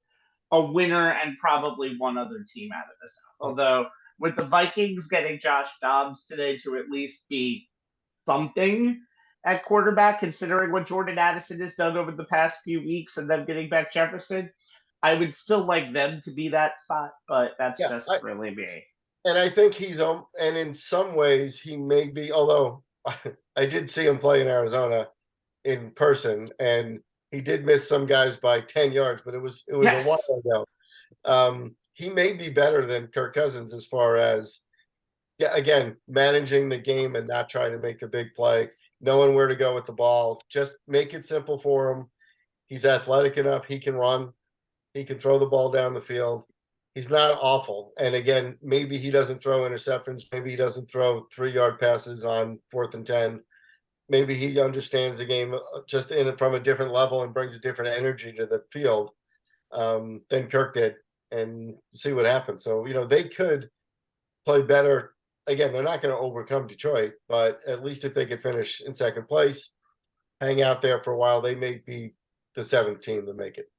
a winner and probably one other team out of the South. Although with the Vikings getting Josh Dobbs today to at least be something at quarterback, considering what Jordan Addison has done over the past few weeks, and them getting back Jefferson, I would still like them to be that spot, but that's really me. And I think and in some ways he may be, although I did see him play in Arizona in person, and he did miss some guys by 10 yards, but it was a while ago. He may be better than Kirk Cousins as far as, again, managing the game and not trying to make a big play, knowing where to go with the ball. Just make it simple for him. He's athletic enough. He can run. He can throw the ball down the field. He's not awful. And again, maybe he doesn't throw interceptions. Maybe he doesn't throw 3-yard passes on 4th and 10. Maybe he understands the game just from a different level and brings a different energy to the field than Kirk did, and see what happens. So, they could play better. Again, they're not going to overcome Detroit, but at least if they could finish in second place, hang out there for a while, they may be the 7th team to make it.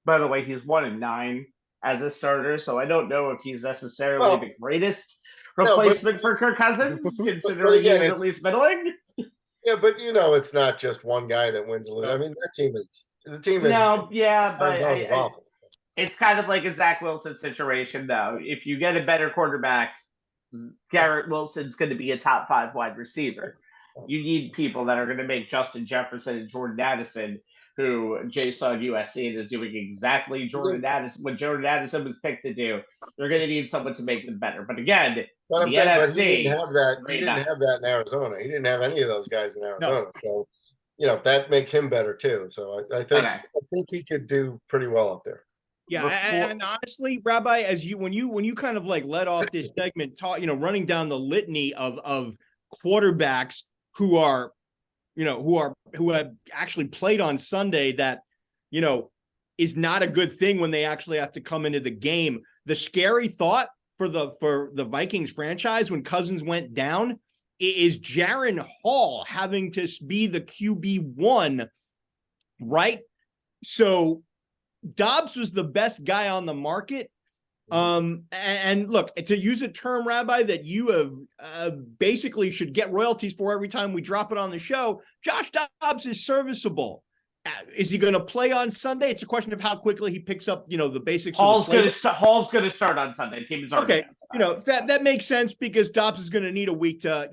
By the way, he's 1-9 as a starter, so I don't know if he's necessarily the greatest replacement for Kirk Cousins, considering he's at least middling. Yeah, but it's not just one guy that wins. I mean, that team is the team. No, but it's kind of like a Zach Wilson situation, though. If you get a better quarterback, Garrett Wilson's going to be a top 5 wide receiver. You need people that are going to make Justin Jefferson and Jordan Addison, who Jay saw at USC and is doing exactly what Jordan Addison was picked to do. They're going to need someone to make them better. But again, But I'm the saying, but NFC, he didn't have that. He right didn't now. have that in Arizona. He didn't have any of those guys in Arizona. No. So, that makes him better too. So I think he could do pretty well up there. Yeah, and honestly, Rabbi, when you kind of like let off this segment, running down the litany of quarterbacks who have actually played on Sunday, that is not a good thing when they actually have to come into the game. The scary thought for the Vikings franchise when Cousins went down is Jaren Hall having to be the QB1, right? So Dobbs was the best guy on the market. And look, to use a term, Rabbi, that you have basically should get royalties for every time we drop it on the show, Josh Dobbs is serviceable. Is he going to play on Sunday? It's a question of how quickly he picks up, the basics. Hall's going to start on Sunday. Team is already that makes sense because Dobbs is going to need a week to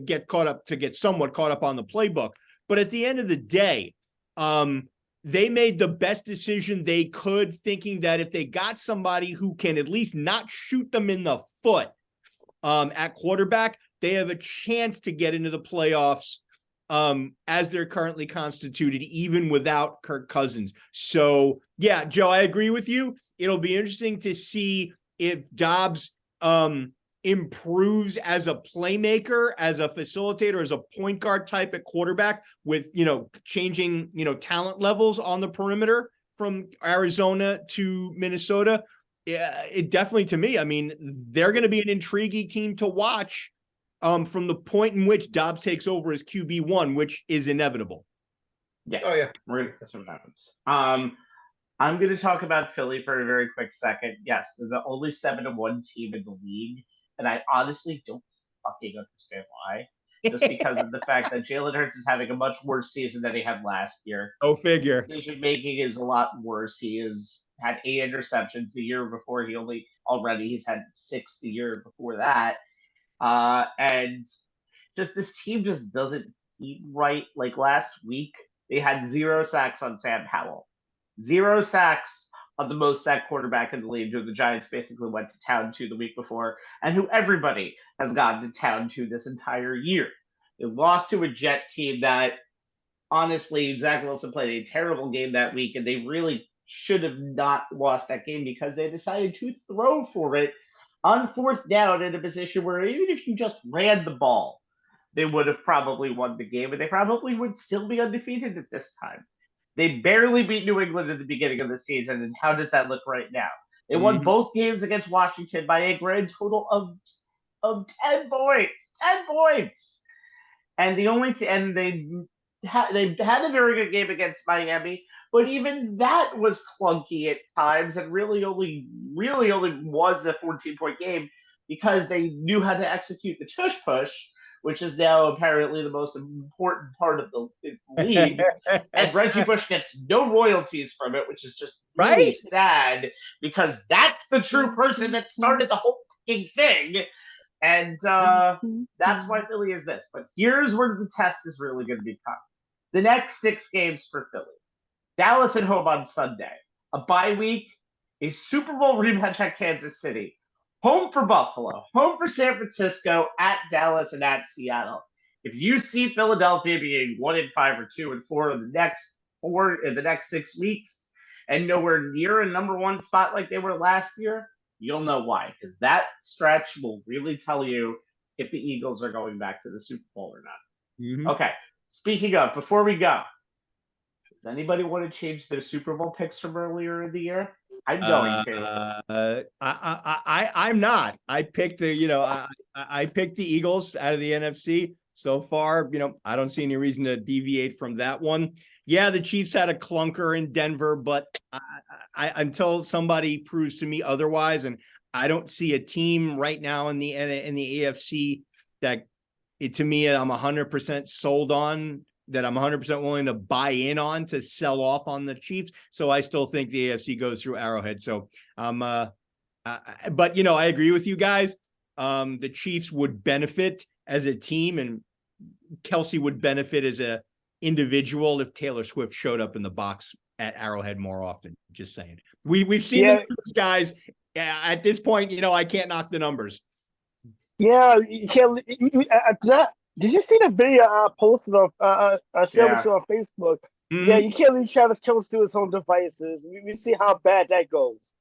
get somewhat caught up on the playbook. But at the end of the day, they made the best decision they could, thinking that if they got somebody who can at least not shoot them in the foot at quarterback, they have a chance to get into the playoffs as they're currently constituted, even without Kirk Cousins. So, yeah, Joe, I agree with you. It'll be interesting to see if Dobbs improves as a playmaker, as a facilitator, as a point guard type at quarterback with, changing, talent levels on the perimeter from Arizona to Minnesota. Yeah, it definitely, to me, I mean, they're going to be an intriguing team to watch from the point in which Dobbs takes over as QB1, which is inevitable. Yeah. Oh, yeah. That's what happens. I'm going to talk about Philly for a very quick second. Yes, they're the only 7-1 team in the league. And I honestly don't fucking understand why. Just because of the fact that Jalen Hurts is having a much worse season than he had last year. Go figure. Decision making is a lot worse. He has had 8 interceptions the year before. He's had 6 the year before that. And just this team just doesn't seem right. Like last week, they had 0 sacks on Sam Howell. 0 sacks on the most sacked quarterback in the league, who the Giants basically went to town to the week before, and who everybody has gotten to town to this entire year. They lost to a Jet team that, honestly, Zach Wilson played a terrible game that week, and they really should have not lost that game because they decided to throw for it on 4th down in a position where even if you just ran the ball, they would have probably won the game, and they probably would still be undefeated at this time. They barely beat New England at the beginning of the season, and how does that look right now? They won both games against Washington by a grand total of 10 points. 10 points! And they had a very good game against Miami, but even that was clunky at times, and really only was a 14-point game because they knew how to execute the tush push, which is now apparently the most important part of the league. And Reggie Bush gets no royalties from it, which is just really sad because that's the true person that started the whole fucking thing. And that's why Philly is this. But here's where the test is really going to become. The next 6 games for Philly. Dallas at home on Sunday. A bye week. A Super Bowl rematch at Kansas City. Home for Buffalo, home for San Francisco, at Dallas, and at Seattle. If you see Philadelphia being 1-5 or 2-4 in the next 6 weeks, and nowhere near a number 1 spot like they were last year, you'll know why. Because that stretch will really tell you if the Eagles are going back to the Super Bowl or not. Okay. Speaking of, before we go, does anybody want to change their Super Bowl picks from earlier in the year? I'm going to. I'm not. I picked I picked the Eagles out of the NFC. So far, I don't see any reason to deviate from that one. Yeah, the Chiefs had a clunker in Denver, but I until somebody proves to me otherwise, and I don't see a team right now in the AFC that to me I'm 100% sold on, that I'm 100% willing to buy in on to sell off on the Chiefs. So I still think the AFC goes through Arrowhead. So, but I agree with you guys. The Chiefs would benefit as a team, and Kelsey would benefit as a individual if Taylor Swift showed up in the box at Arrowhead more often. Just saying. We've seen the numbers, guys. At this point, I can't knock the numbers. Yeah, you can't. Did you see the video I posted on shared with you on Facebook? Mm-hmm. Yeah, you can't leave Travis Kelce to his own devices. We see how bad that goes.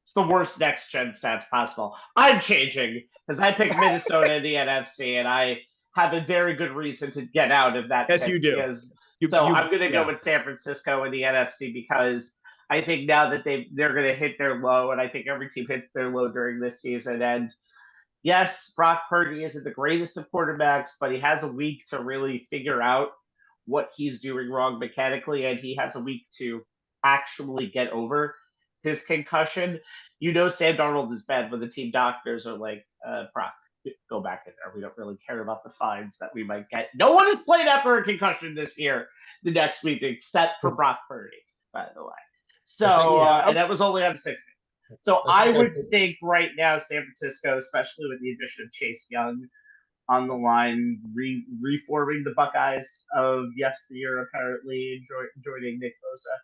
It's the worst next gen stats possible. I'm changing because I picked Minnesota in the NFC, and I have a very good reason to get out of that. Yes, you do. I'm going to go with San Francisco in the NFC because I think now that they're going to hit their low, and I think every team hits their low during this season. And yes, Brock Purdy isn't the greatest of quarterbacks, but he has a week to really figure out what he's doing wrong mechanically, and he has a week to actually get over his concussion. Sam Darnold is bad when the team doctors are like, Brock, go back in there. We don't really care about the fines that we might get. No one has played after a concussion this year the next week except for Brock Purdy, by the way. So, and that was only on 6 days. So I would think right now San Francisco, especially with the addition of Chase Young on the line, reforming the Buckeyes of yesteryear, apparently joining Nick Bosa.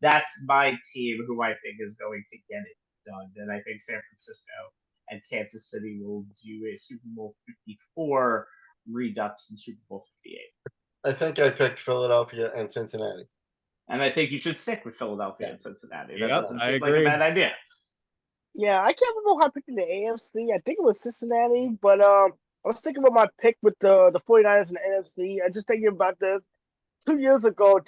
That's my team who I think is going to get it done. And I think San Francisco and Kansas City will do a Super Bowl 54 redux in Super Bowl 58. I think I picked Philadelphia and Cincinnati. And I think you should stick with Philadelphia and Cincinnati. That doesn't I seem agree. like a bad idea. Yeah, I can't remember how I picked in the AFC. I think it was Cincinnati, but I was thinking about my pick with the 49ers and the NFC. I just thinking about this. 2 years ago,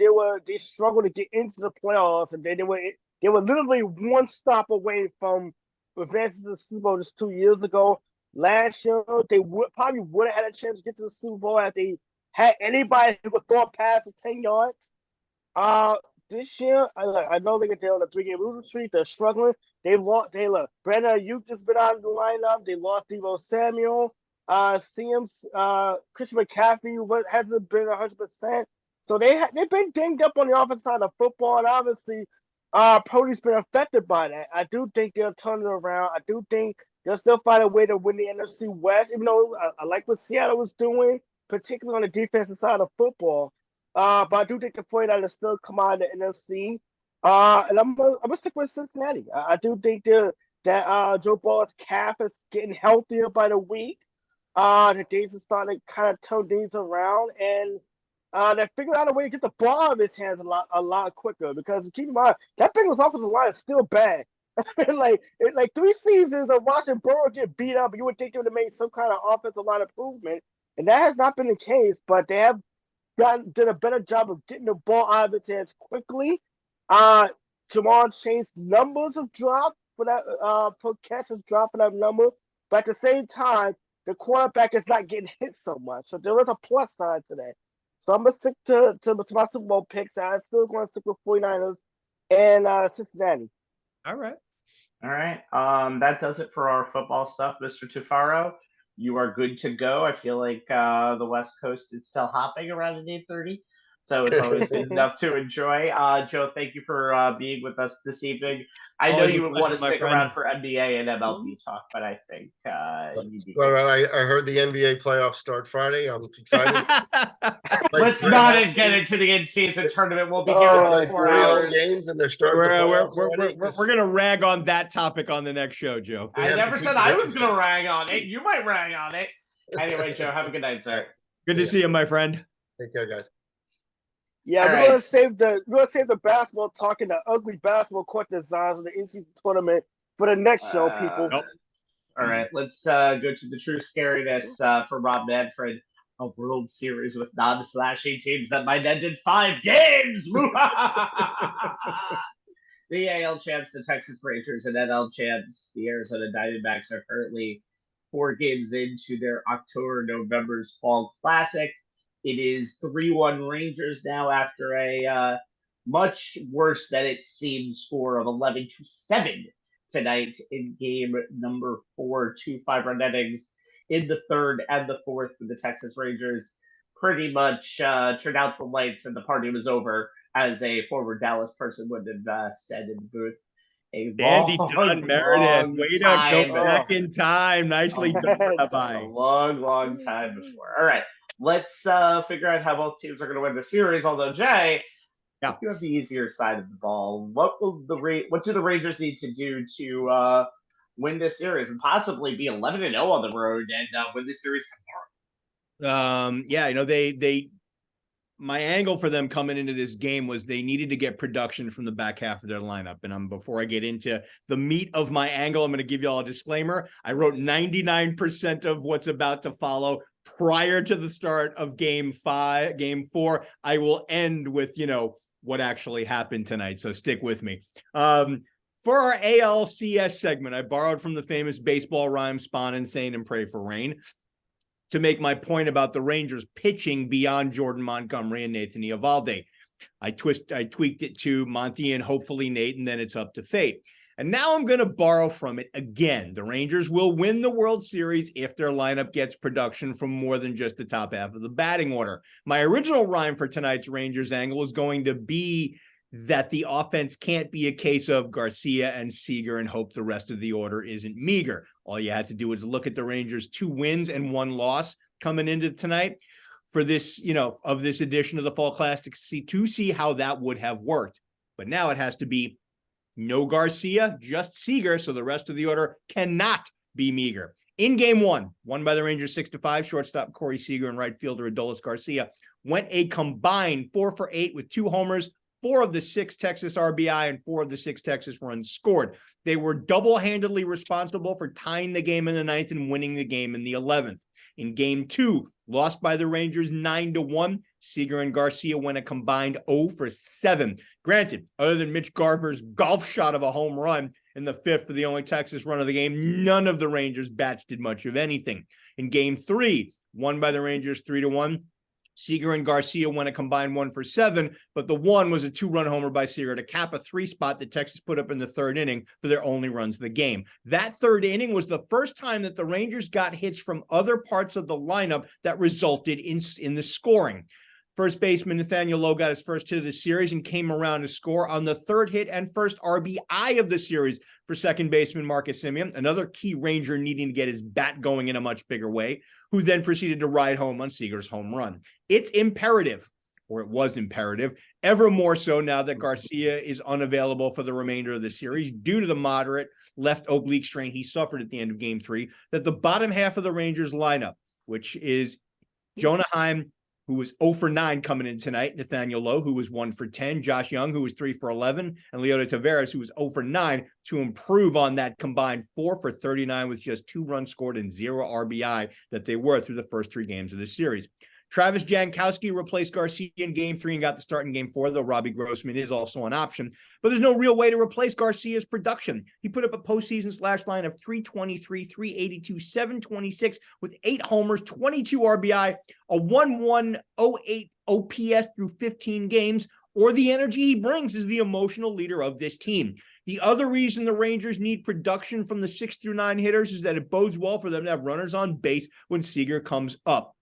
they struggled to get into the playoffs, and they were literally one stop away from advancing to the Super Bowl just 2 years ago. Last year, they would have had a chance to get to the Super Bowl if they had anybody who could throw a pass for 10 yards. This year, I know they're on a 3-game losing streak. They're struggling. They lost. Brandon Ayuk just been out of the lineup. They lost Deebo Samuel. Christian McCaffrey hasn't been 100%. So they've been dinged up on the offensive side of football, and obviously, Purdy's been affected by that. I do think they'll turn it around. I do think they'll still find a way to win the NFC West, even though I like what Seattle was doing, particularly on the defensive side of football. But I do think the 49ers still come out of the NFC. And I'm gonna stick with Cincinnati. I do think that Joe Burrow's calf is getting healthier by the week. The days are starting to kind of turn things around, and they figured out a way to get the ball out of his hands a lot quicker. Because keep in mind, that Bengals offensive line is still bad. like 3 seasons of watching Burrow get beat up, you would think they would have made some kind of offensive line improvement, and that has not been the case. But they have did a better job of getting the ball out of its hands quickly. Jamar Chase's numbers have dropped for that per catch has dropped for that number, but at the same time, the quarterback is not getting hit so much. So there is a plus side to that. So I'm gonna stick to my Super Bowl picks. I'm still going to stick with 49ers and Cincinnati. All right. That does it for our football stuff, Mr. Tufaro. You are good to go. I feel like the West Coast is still hopping around at 8:30. So it's always good enough to enjoy. Joe, thank you for being with us this evening. I know you would want to stick around for NBA and MLB talk, but I think All right, I heard the NBA playoffs start Friday. I'm excited. Let's not get into the in-season tournament. We'll be here in 4 hours. Games and they're starting. We're gonna rag on that topic on the next show, Joe. I never said I was gonna rag on it. You might rag on it. Anyway, Joe, have a good night, sir. Good to see you, my friend. Take care, guys. Yeah, we're gonna save the basketball talk and the ugly basketball court designs of the in-season tournament for the next show, people. Nope. All right, let's go to the true scariness for Rob Manfred. A World Series with non-flashy teams that might end in 5 games. The AL champs, the Texas Rangers, and NL champs, the Arizona Diamondbacks, are currently 4 games into their October-November's Fall Classic. It is 3-1 Rangers now after a much worse than it seems score of 11-7 tonight in game number 4, 2 5-run innings in the 3rd and the 4th for the Texas Rangers. Pretty much turned out the lights and the party was over, as a former Dallas person would have said in the booth. A Dandy long, done, Meredith. long Way to time go back before. in time. Nicely done, A Rabbi. long time before. All right, let's figure out how both teams are going to win the series. Although Jay, Yeah. you have the easier side of the ball. What do the Rangers need to do to win this series and possibly be 11-0 on the road and win the series tomorrow? Yeah, my angle for them coming into this game was they needed to get production from the back half of their lineup. And before I get into the meat of my angle, I'm going to give you all a disclaimer. I wrote 99% of what's about to follow prior to the start of game 4. I will end with, what actually happened tonight. So stick with me. For our ALCS segment, I borrowed from the famous baseball rhyme, Spawn Insane and Pray for Rain, to make my point about the Rangers pitching beyond Jordan Montgomery and Nathan Eovaldi. I tweaked it to Monty and hopefully Nate, and then it's up to fate. And now I'm going to borrow from it again. The Rangers will win the World Series if their lineup gets production from more than just the top half of the batting order. My original rhyme for tonight's Rangers angle is going to be that the offense can't be a case of Garcia and Seager and hope the rest of the order isn't meager. All you had to do was look at the Rangers' 2 wins and 1 loss coming into tonight for this, of this edition of the Fall Classic to see how that would have worked. But now it has to be no Garcia, just Seager, so the rest of the order cannot be meager. In game 1, won by the Rangers 6-5, shortstop Corey Seager and right fielder Adolis Garcia went a combined 4 for 8 with 2 homers, 4 of the 6 Texas RBI, and 4 of the 6 Texas runs scored. They were double-handedly responsible for tying the game in the 9th and winning the game in the 11th. In game 2, lost by the Rangers 9-1, Seager and Garcia went a combined 0 for 7. Granted, other than Mitch Garver's golf shot of a home run in the 5th for the only Texas run of the game, none of the Rangers bats did much of anything. In game 3, won by the Rangers 3-1, Seager and Garcia went a combined 1 for 7, but the 1 was a 2-run homer by Seager to cap a 3 spot that Texas put up in the 3rd inning for their only runs of the game. That 3rd inning was the first time that the Rangers got hits from other parts of the lineup that resulted in the scoring. First baseman Nathaniel Lowe got his first hit of the series and came around to score on the 3rd hit and first RBI of the series for second baseman Marcus Semien, another key Ranger needing to get his bat going in a much bigger way, who then proceeded to ride home on Seager's home run. It's imperative, or it was imperative, ever more so now that Garcia is unavailable for the remainder of the series due to the moderate left oblique strain he suffered at the end of game 3, that the bottom half of the Rangers lineup, which is Jonah Heim, who was 0 for 9 coming in tonight, Nathaniel Lowe, who was 1 for 10, Josh Young, who was 3 for 11, and Leota Taveras, who was 0 for 9, to improve on that combined 4 for 39 with just 2 runs scored and 0 RBI that they were through the first 3 games of the series. Travis Jankowski replaced Garcia in game 3 and got the start in game 4, though Robbie Grossman is also an option. But there's no real way to replace Garcia's production. He put up a postseason slash line of 323, 382, 726 with 8 homers, 22 RBI, a 1.108 OPS through 15 games, or the energy he brings as the emotional leader of this team. The other reason the Rangers need production from the 6 through 9 hitters is that it bodes well for them to have runners on base when Seager comes up.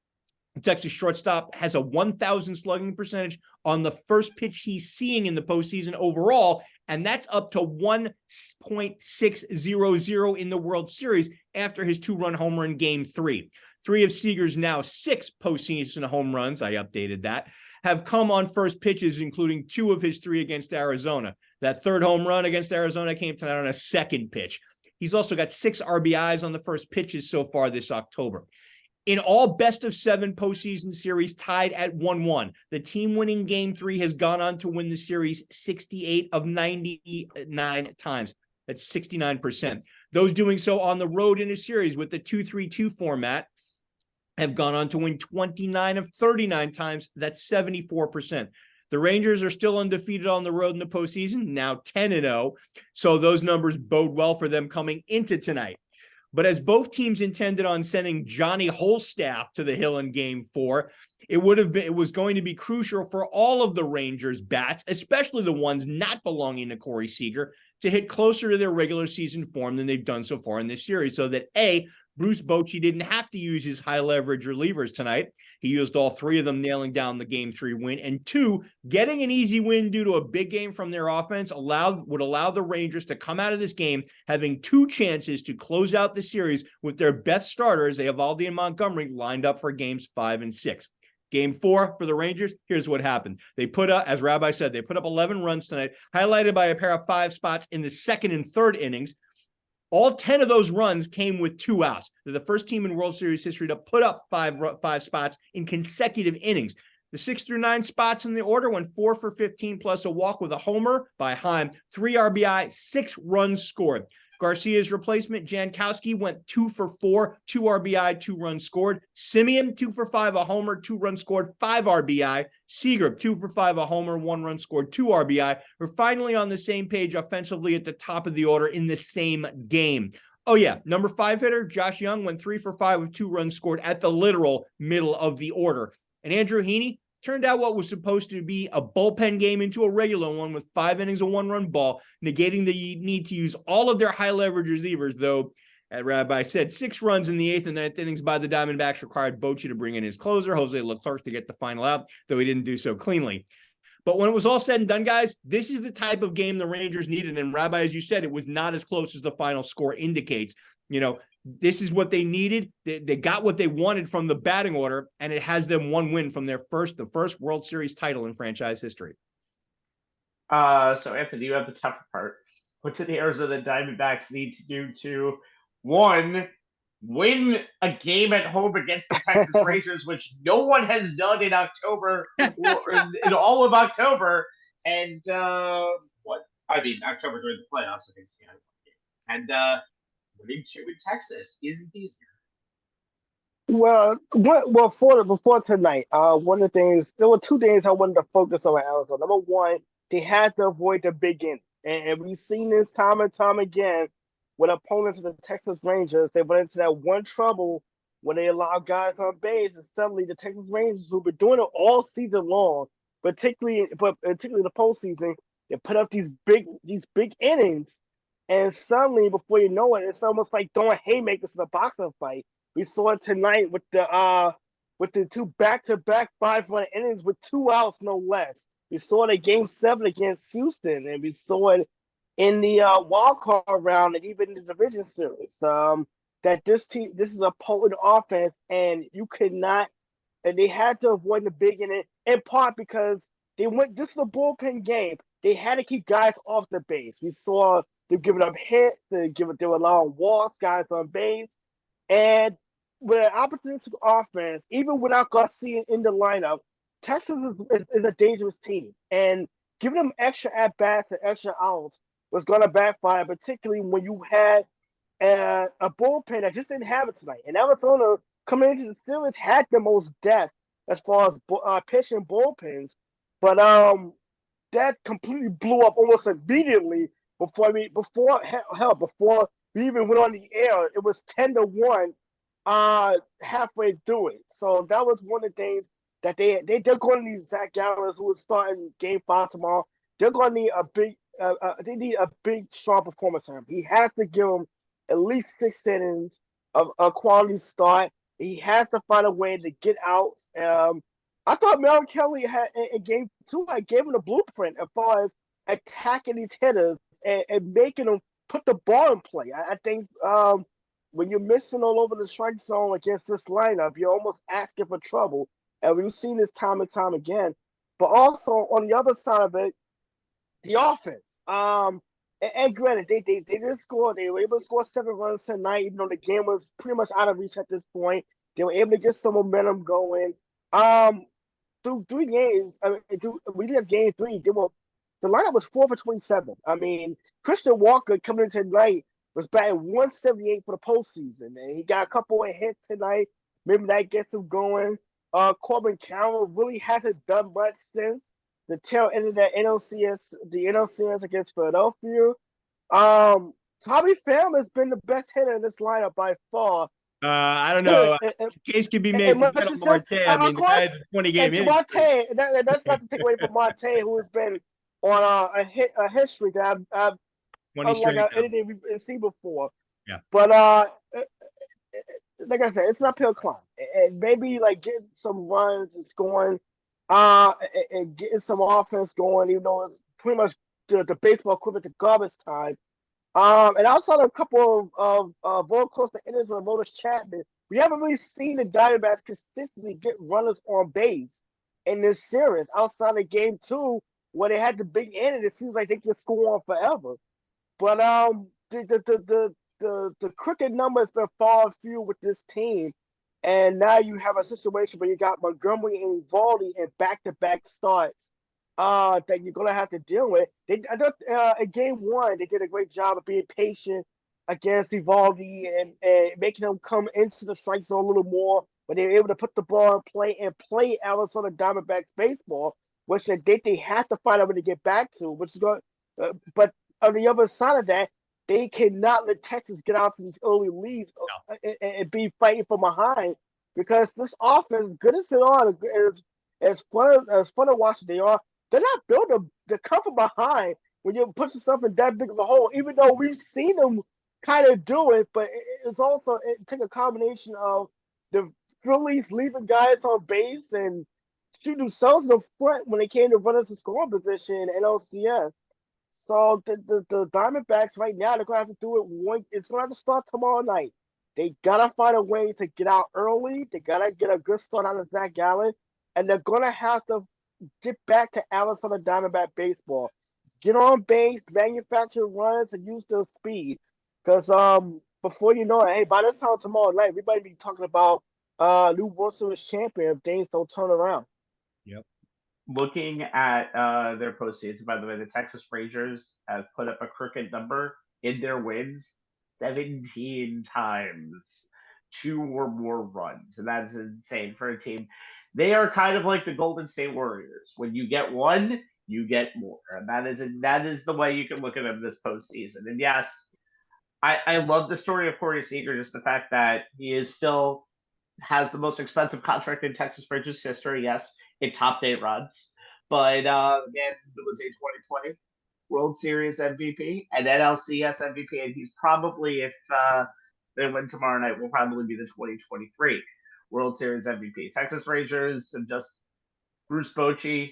The Texas shortstop has a 1,000 slugging percentage on the first pitch he's seeing in the postseason overall, and that's up to 1.600 in the World Series after his 2-run homer in game 3. 3 of Seager's now 6 postseason home runs, I updated that, have come on first pitches, including 2 of his 3 against Arizona. That 3rd home run against Arizona came tonight on a 2nd pitch. He's also got 6 RBIs on the first pitches so far this October. In all best-of-7 postseason series tied at 1-1, the team winning game 3 has gone on to win the series 68 of 99 times. That's 69%. Those doing so on the road in a series with the 2-3-2 format have gone on to win 29 of 39 times. That's 74%. The Rangers are still undefeated on the road in the postseason, now 10-0. So those numbers bode well for them coming into tonight. But as both teams intended on sending Johnny Holstaff to the hill in game 4, it was going to be crucial for all of the Rangers' bats, especially the ones not belonging to Corey Seager, to hit closer to their regular season form than they've done so far in this series, so that A, Bruce Bochy didn't have to use his high leverage relievers tonight. He used all 3 of them, nailing down the Game 3 win. And 2, getting an easy win due to a big game from their offense would allow the Rangers to come out of this game having 2 chances to close out the series with their best starters, Eovaldi and Montgomery, lined up for games 5 and 6. Game 4 for the Rangers, here's what happened. They put up, as Rabbi said, they put up 11 runs tonight, highlighted by a pair of 5 spots in the second and third innings. All 10 of those runs came with 2 outs. They're the first team in World Series history to put up 5 spots in consecutive innings. The 6 through 9 spots in the order went 4 for 15 plus a walk with a homer by Heim, 3 RBI, 6 runs scored. Garcia's replacement, Jankowski, went 2 for 4, 2 RBI, 2 runs scored. Simeon, 2 for 5, a homer, 2 runs scored, 5 RBI. Seager, 2 for 5, a homer, 1 run scored, 2 RBI. We're finally on the same page offensively at the top of the order in the same game. Oh, yeah, number 5 hitter, Josh Young, went 3 for 5 with 2 runs scored at the literal middle of the order. And Andrew Heaney turned out what was supposed to be a bullpen game into a regular one with 5 innings of 1-run ball, negating the need to use all of their high-leverage receivers, though, as Rabbi said, 6 runs in the 8th and 9th innings by the Diamondbacks required Bochy to bring in his closer, Jose Leclerc, to get the final out, though he didn't do so cleanly. But when it was all said and done, guys, this is the type of game the Rangers needed. And Rabbi, as you said, it was not as close as the final score indicates. This is what they needed. They got what they wanted from the batting order, and it has them 1 win from the first World Series title in franchise history. So Anthony, you have the tougher part. What do the Arizona Diamondbacks need to do to, 1, win a game at home against the Texas Rangers, which no one has done in October, in all of October, and October during the playoffs against the Island game, and winning 2 in Texas isn't easier. Well, before tonight, one of the things, there were 2 things I wanted to focus on Arizona. Number 1, they had to avoid the big inning. And we've seen this time and time again with opponents of the Texas Rangers. They went into that one trouble when they allowed guys on base, and suddenly the Texas Rangers, who've been doing it all season long, particularly the postseason, they put up these big innings, and suddenly, before you know it, it's almost like throwing haymakers in a boxing fight. We saw it tonight with the 2 back-to-back 5-run innings with 2 outs, no less. We saw it at Game 7 against Houston, and we saw it in the wild card round and even in the division series. That this is a potent offense, and they had to avoid the big inning, in part because this is a bullpen game. They had to keep guys off the base. We saw they're giving up hits, they were allowing walks, guys on base. And with an opportunistic offense, even without Garcia in the lineup, Texas is a dangerous team. And giving them extra at-bats and extra outs was going to backfire, particularly when you had a bullpen that just didn't have it tonight. And Arizona, coming into the series, had the most depth as far as pitching bullpens. But that completely blew up almost immediately before we even went on the air. It was 10-1 halfway through it. So that was one of the things that they're going to need. Zach Gallen, who is starting Game 5 tomorrow, they're going to need a big strong performance from him. He has to give them at least 6 innings of a quality start. He has to find a way to get out. I thought Mel Kelly had in Game 2, I gave him the blueprint as far as attacking these hitters and making them put the ball in play. I think when you're missing all over the strike zone against this lineup, you're almost asking for trouble. And we've seen this time and time again. But also on the other side of it, the offense. And granted, they did score. They were able to score 7 runs tonight, even though the game was pretty much out of reach at this point. They were able to get some momentum going. Through 3 games, we did have Game 3. The lineup was 4 for 27. I mean, Christian Walker coming in tonight was batting 178 for the postseason, and he got a couple of hits tonight. Maybe that gets him going. Corbin Carroll really hasn't done much since the tail end of that NLCS against Philadelphia. Tommy Pham has been the best hitter in this lineup by far. I don't know. Case could be made for Marte. I mean, the guy's a 20-game inning. Marte, that's not to take away from Marte, who has been on a hit streak that I've unlike anything we've seen before. Yeah. But like I said, it's an uphill climb, and maybe like getting some runs and scoring, and getting some offense going, even though it's pretty much the baseball equivalent to garbage time. And outside of a couple of roller coaster innings with Lotus Chapman, we haven't really seen the Diamondbacks consistently get runners on base in this series. Outside of Game 2, where they had the big inning, it seems like they can score on forever. But the cricket number has been far and few with this team, and now you have a situation where you got Montgomery and Valdi in back-to-back starts that you're gonna have to deal with. I thought in Game 1 they did a great job of being patient against Evaldi and making them come into the strike zone a little more, but they were able to put the ball in play and play Arizona Diamondbacks baseball, which they have to find a way to get back to, which is going. But on the other side of that, they cannot let Texas get out to these early leads and be fighting from behind, because this offense, good as they are, as fun to watch as they are, they're not built to come from behind when you put yourself in that big of a hole. Even though we've seen them kind of do it, but it takes a combination of the Phillies leaving guys on base and shooting themselves in the front when they came to runners in scoring position in LCS. So the Diamondbacks right now, they're gonna have to do it. It's gonna have to start tomorrow night. They gotta find a way to get out early. They gotta get a good start out of Zach Gallen, and they're gonna have to get back to Arizona Diamondback baseball. Get on base, manufacture runs, and use their speed. Because before you know it, hey, by this time tomorrow night, everybody be talking about new World Series champion if things don't turn around. Yep. Looking at their postseason, by the way, the Texas Rangers have put up a crooked number in their wins 17 times, 2 or more runs, and that's insane for a team. They are kind of like the Golden State Warriors. When you get one, you get more, and that is the way you can look at them this postseason. And yes, I love the story of Corey Seager, just the fact that he is still has the most expensive contract in Texas Rangers history. Yes, it topped 8 runs, but again, it was a 2020 World Series MVP and NLCS MVP, and he's probably, if they win tomorrow night, will probably be the 2023 World Series MVP. Texas Rangers and just Bruce Bochy,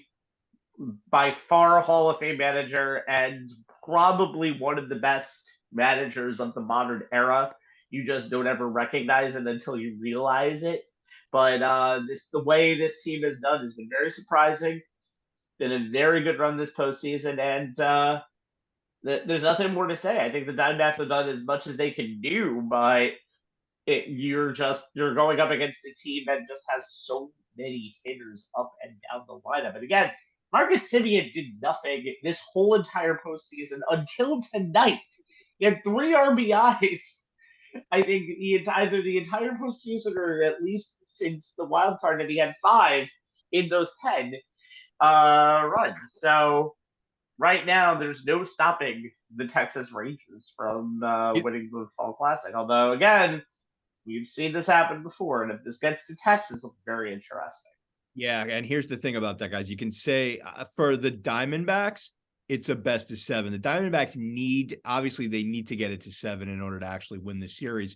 by far Hall of Fame manager and probably one of the best managers of the modern era. You just don't ever recognize it until you realize it. But the way this team has done has been very surprising. Been a very good run this postseason, and there's nothing more to say. I think the Diamondbacks have done as much as they can do, but you're going up against a team that just has so many hitters up and down the lineup. And again, Marcus Timian did nothing this whole entire postseason until tonight. He had 3 RBIs. I think either the entire postseason or at least since the wild card, and he had 5 in those 10 runs. So right now, there's no stopping the Texas Rangers from winning the Fall Classic. Although, again, we've seen this happen before, and if this gets to Texas, it'll be very interesting. Yeah, and here's the thing about that, guys. You can say for the Diamondbacks, it's a best of 7. The Diamondbacks obviously they need to get it to 7 in order to actually win the series.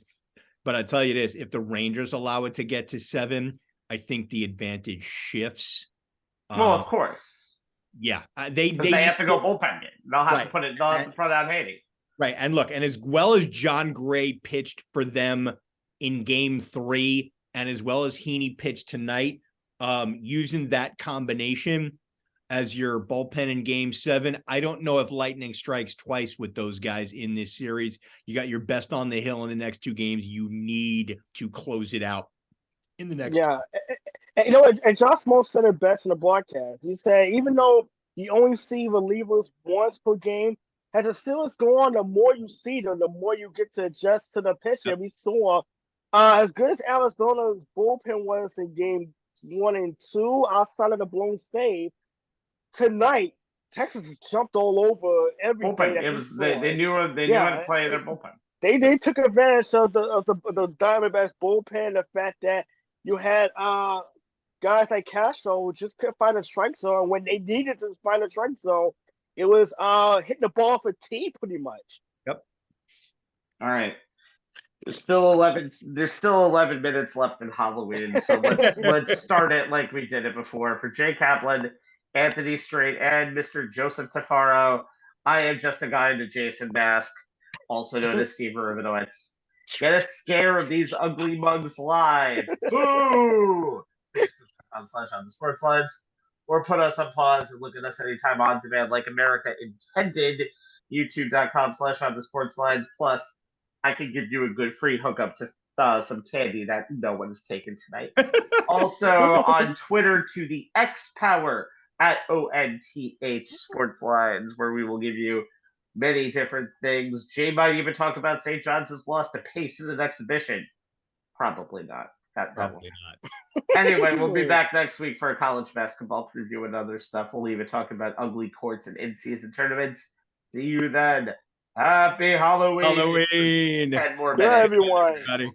But I tell you this, if the Rangers allow it to get to 7, I think the advantage shifts. Well, of course. Yeah. They have to go bullpen game. They'll have to put it on front out Haney. Right. And look, and as well as John Gray pitched for them in Game 3, and as well as Heaney pitched tonight, using that combination as your bullpen in Game 7, I don't know if lightning strikes twice with those guys in this series. You got your best on the hill in the next 2 games. You need to close it out in the next. Yeah. And Josh Smoltz said it best in the broadcast. He said, even though you only see relievers once per game, as the series go on, the more you see them, the more you get to adjust to the pitch. And we saw as good as Arizona's bullpen was in Game 1 and 2, outside of the blown save, tonight Texas jumped all over everything. They knew how to play their bullpen. They took advantage of the Diamondbacks bullpen, the fact that you had guys like Castro who just couldn't find a strike zone. When they needed to find a strike zone, it was hitting the ball for T pretty much. Yep. All right. There's still 11 minutes left in Halloween, so let's start it like we did it before. For Jay Kaplan, Anthony Strait, and Mr. Joseph Tufaro, I am just a guy in a Jason mask, also known as Steve Rabinowitz. Get a scare of these ugly mugs live. Boo! Facebook.com/on the sports lines, or put us on pause and look at us anytime on demand like America intended. YouTube.com/on the sports lines. Plus, I can give you a good free hookup to some candy that no one's taken tonight. Also on Twitter to the X Power at ONTH Sports Lines, where we will give you many different things. Jay might even talk about St. John's has lost to Pace in an exhibition. Probably not. Probably not. Anyway, we'll be back next week for a college basketball preview and other stuff. We'll even talk about ugly courts and in-season tournaments. See you then. Happy Halloween. 10 Halloween. more Good minutes. everyone. Everybody.